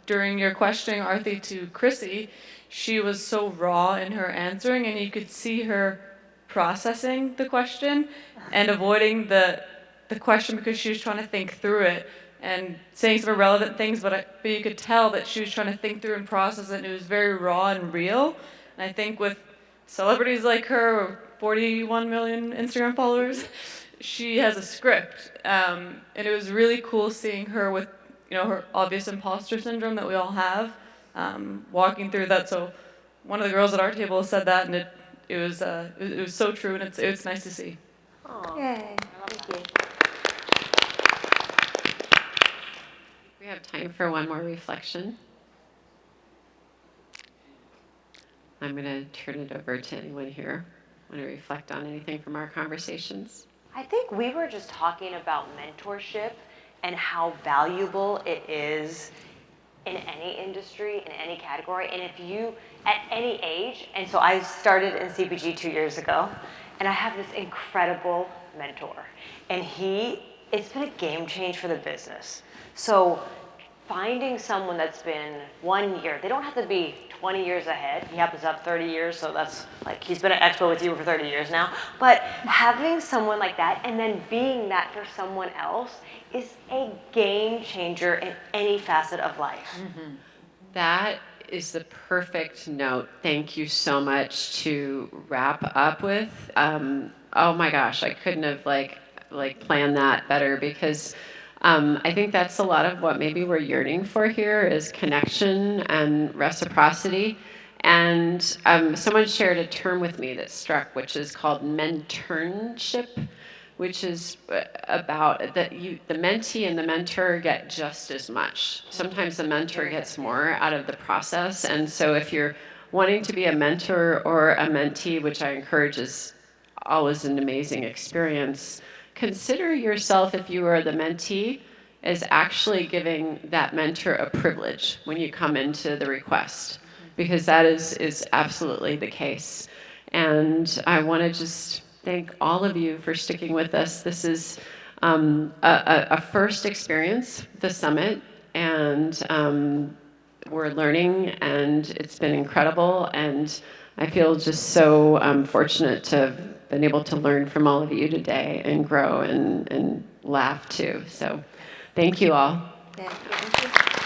during your questioning, Arthi, to Chrissy, she was so raw in her answering, and you could see her processing the question and avoiding the question because she was trying to think through it and saying some irrelevant things, but you could tell that she was trying to think through and process it, and it was very raw and real. And I think with celebrities like her, 41 million Instagram followers, she has a script. And it was really cool seeing her with, her obvious imposter syndrome that we all have, walking through that. So one of the girls at our table said that, and it was so true, and it's nice to see. Aww. Yay. Thank you. We have time for one more reflection. I'm going to turn it over to anyone here. Want to reflect on anything from our conversations? I think we were just talking about mentorship and how valuable it is in any industry, in any category. And if you, at any age, and so I started in CPG 2 years ago, and I have this incredible mentor. And it's been a game change for the business. So finding someone that's been 1 year, they don't have to be 20 years ahead. He happens to have 30 years, so that's like, he's been at Expo with you for 30 years now. But having someone like that and then being that for someone else is a game changer in any facet of life. Mm-hmm. That is the perfect note. Thank you so much to wrap up with. Oh my gosh, I couldn't have like planned that better, because I think that's a lot of what maybe we're yearning for here is connection and reciprocity. And someone shared a term with me that struck, which is called mentorship, which is about the mentee and the mentor get just as much. Sometimes the mentor gets more out of the process. And so if you're wanting to be a mentor or a mentee, which I encourage is always an amazing experience, consider yourself, if you are the mentee, as actually giving that mentor a privilege when you come into the request, because that is absolutely the case. And I want to just thank all of you for sticking with us. This is a first experience, the summit, and we're learning, and it's been incredible. And I feel just so fortunate to have been able to learn from all of you today and grow and laugh too. So thank you all. Thank you.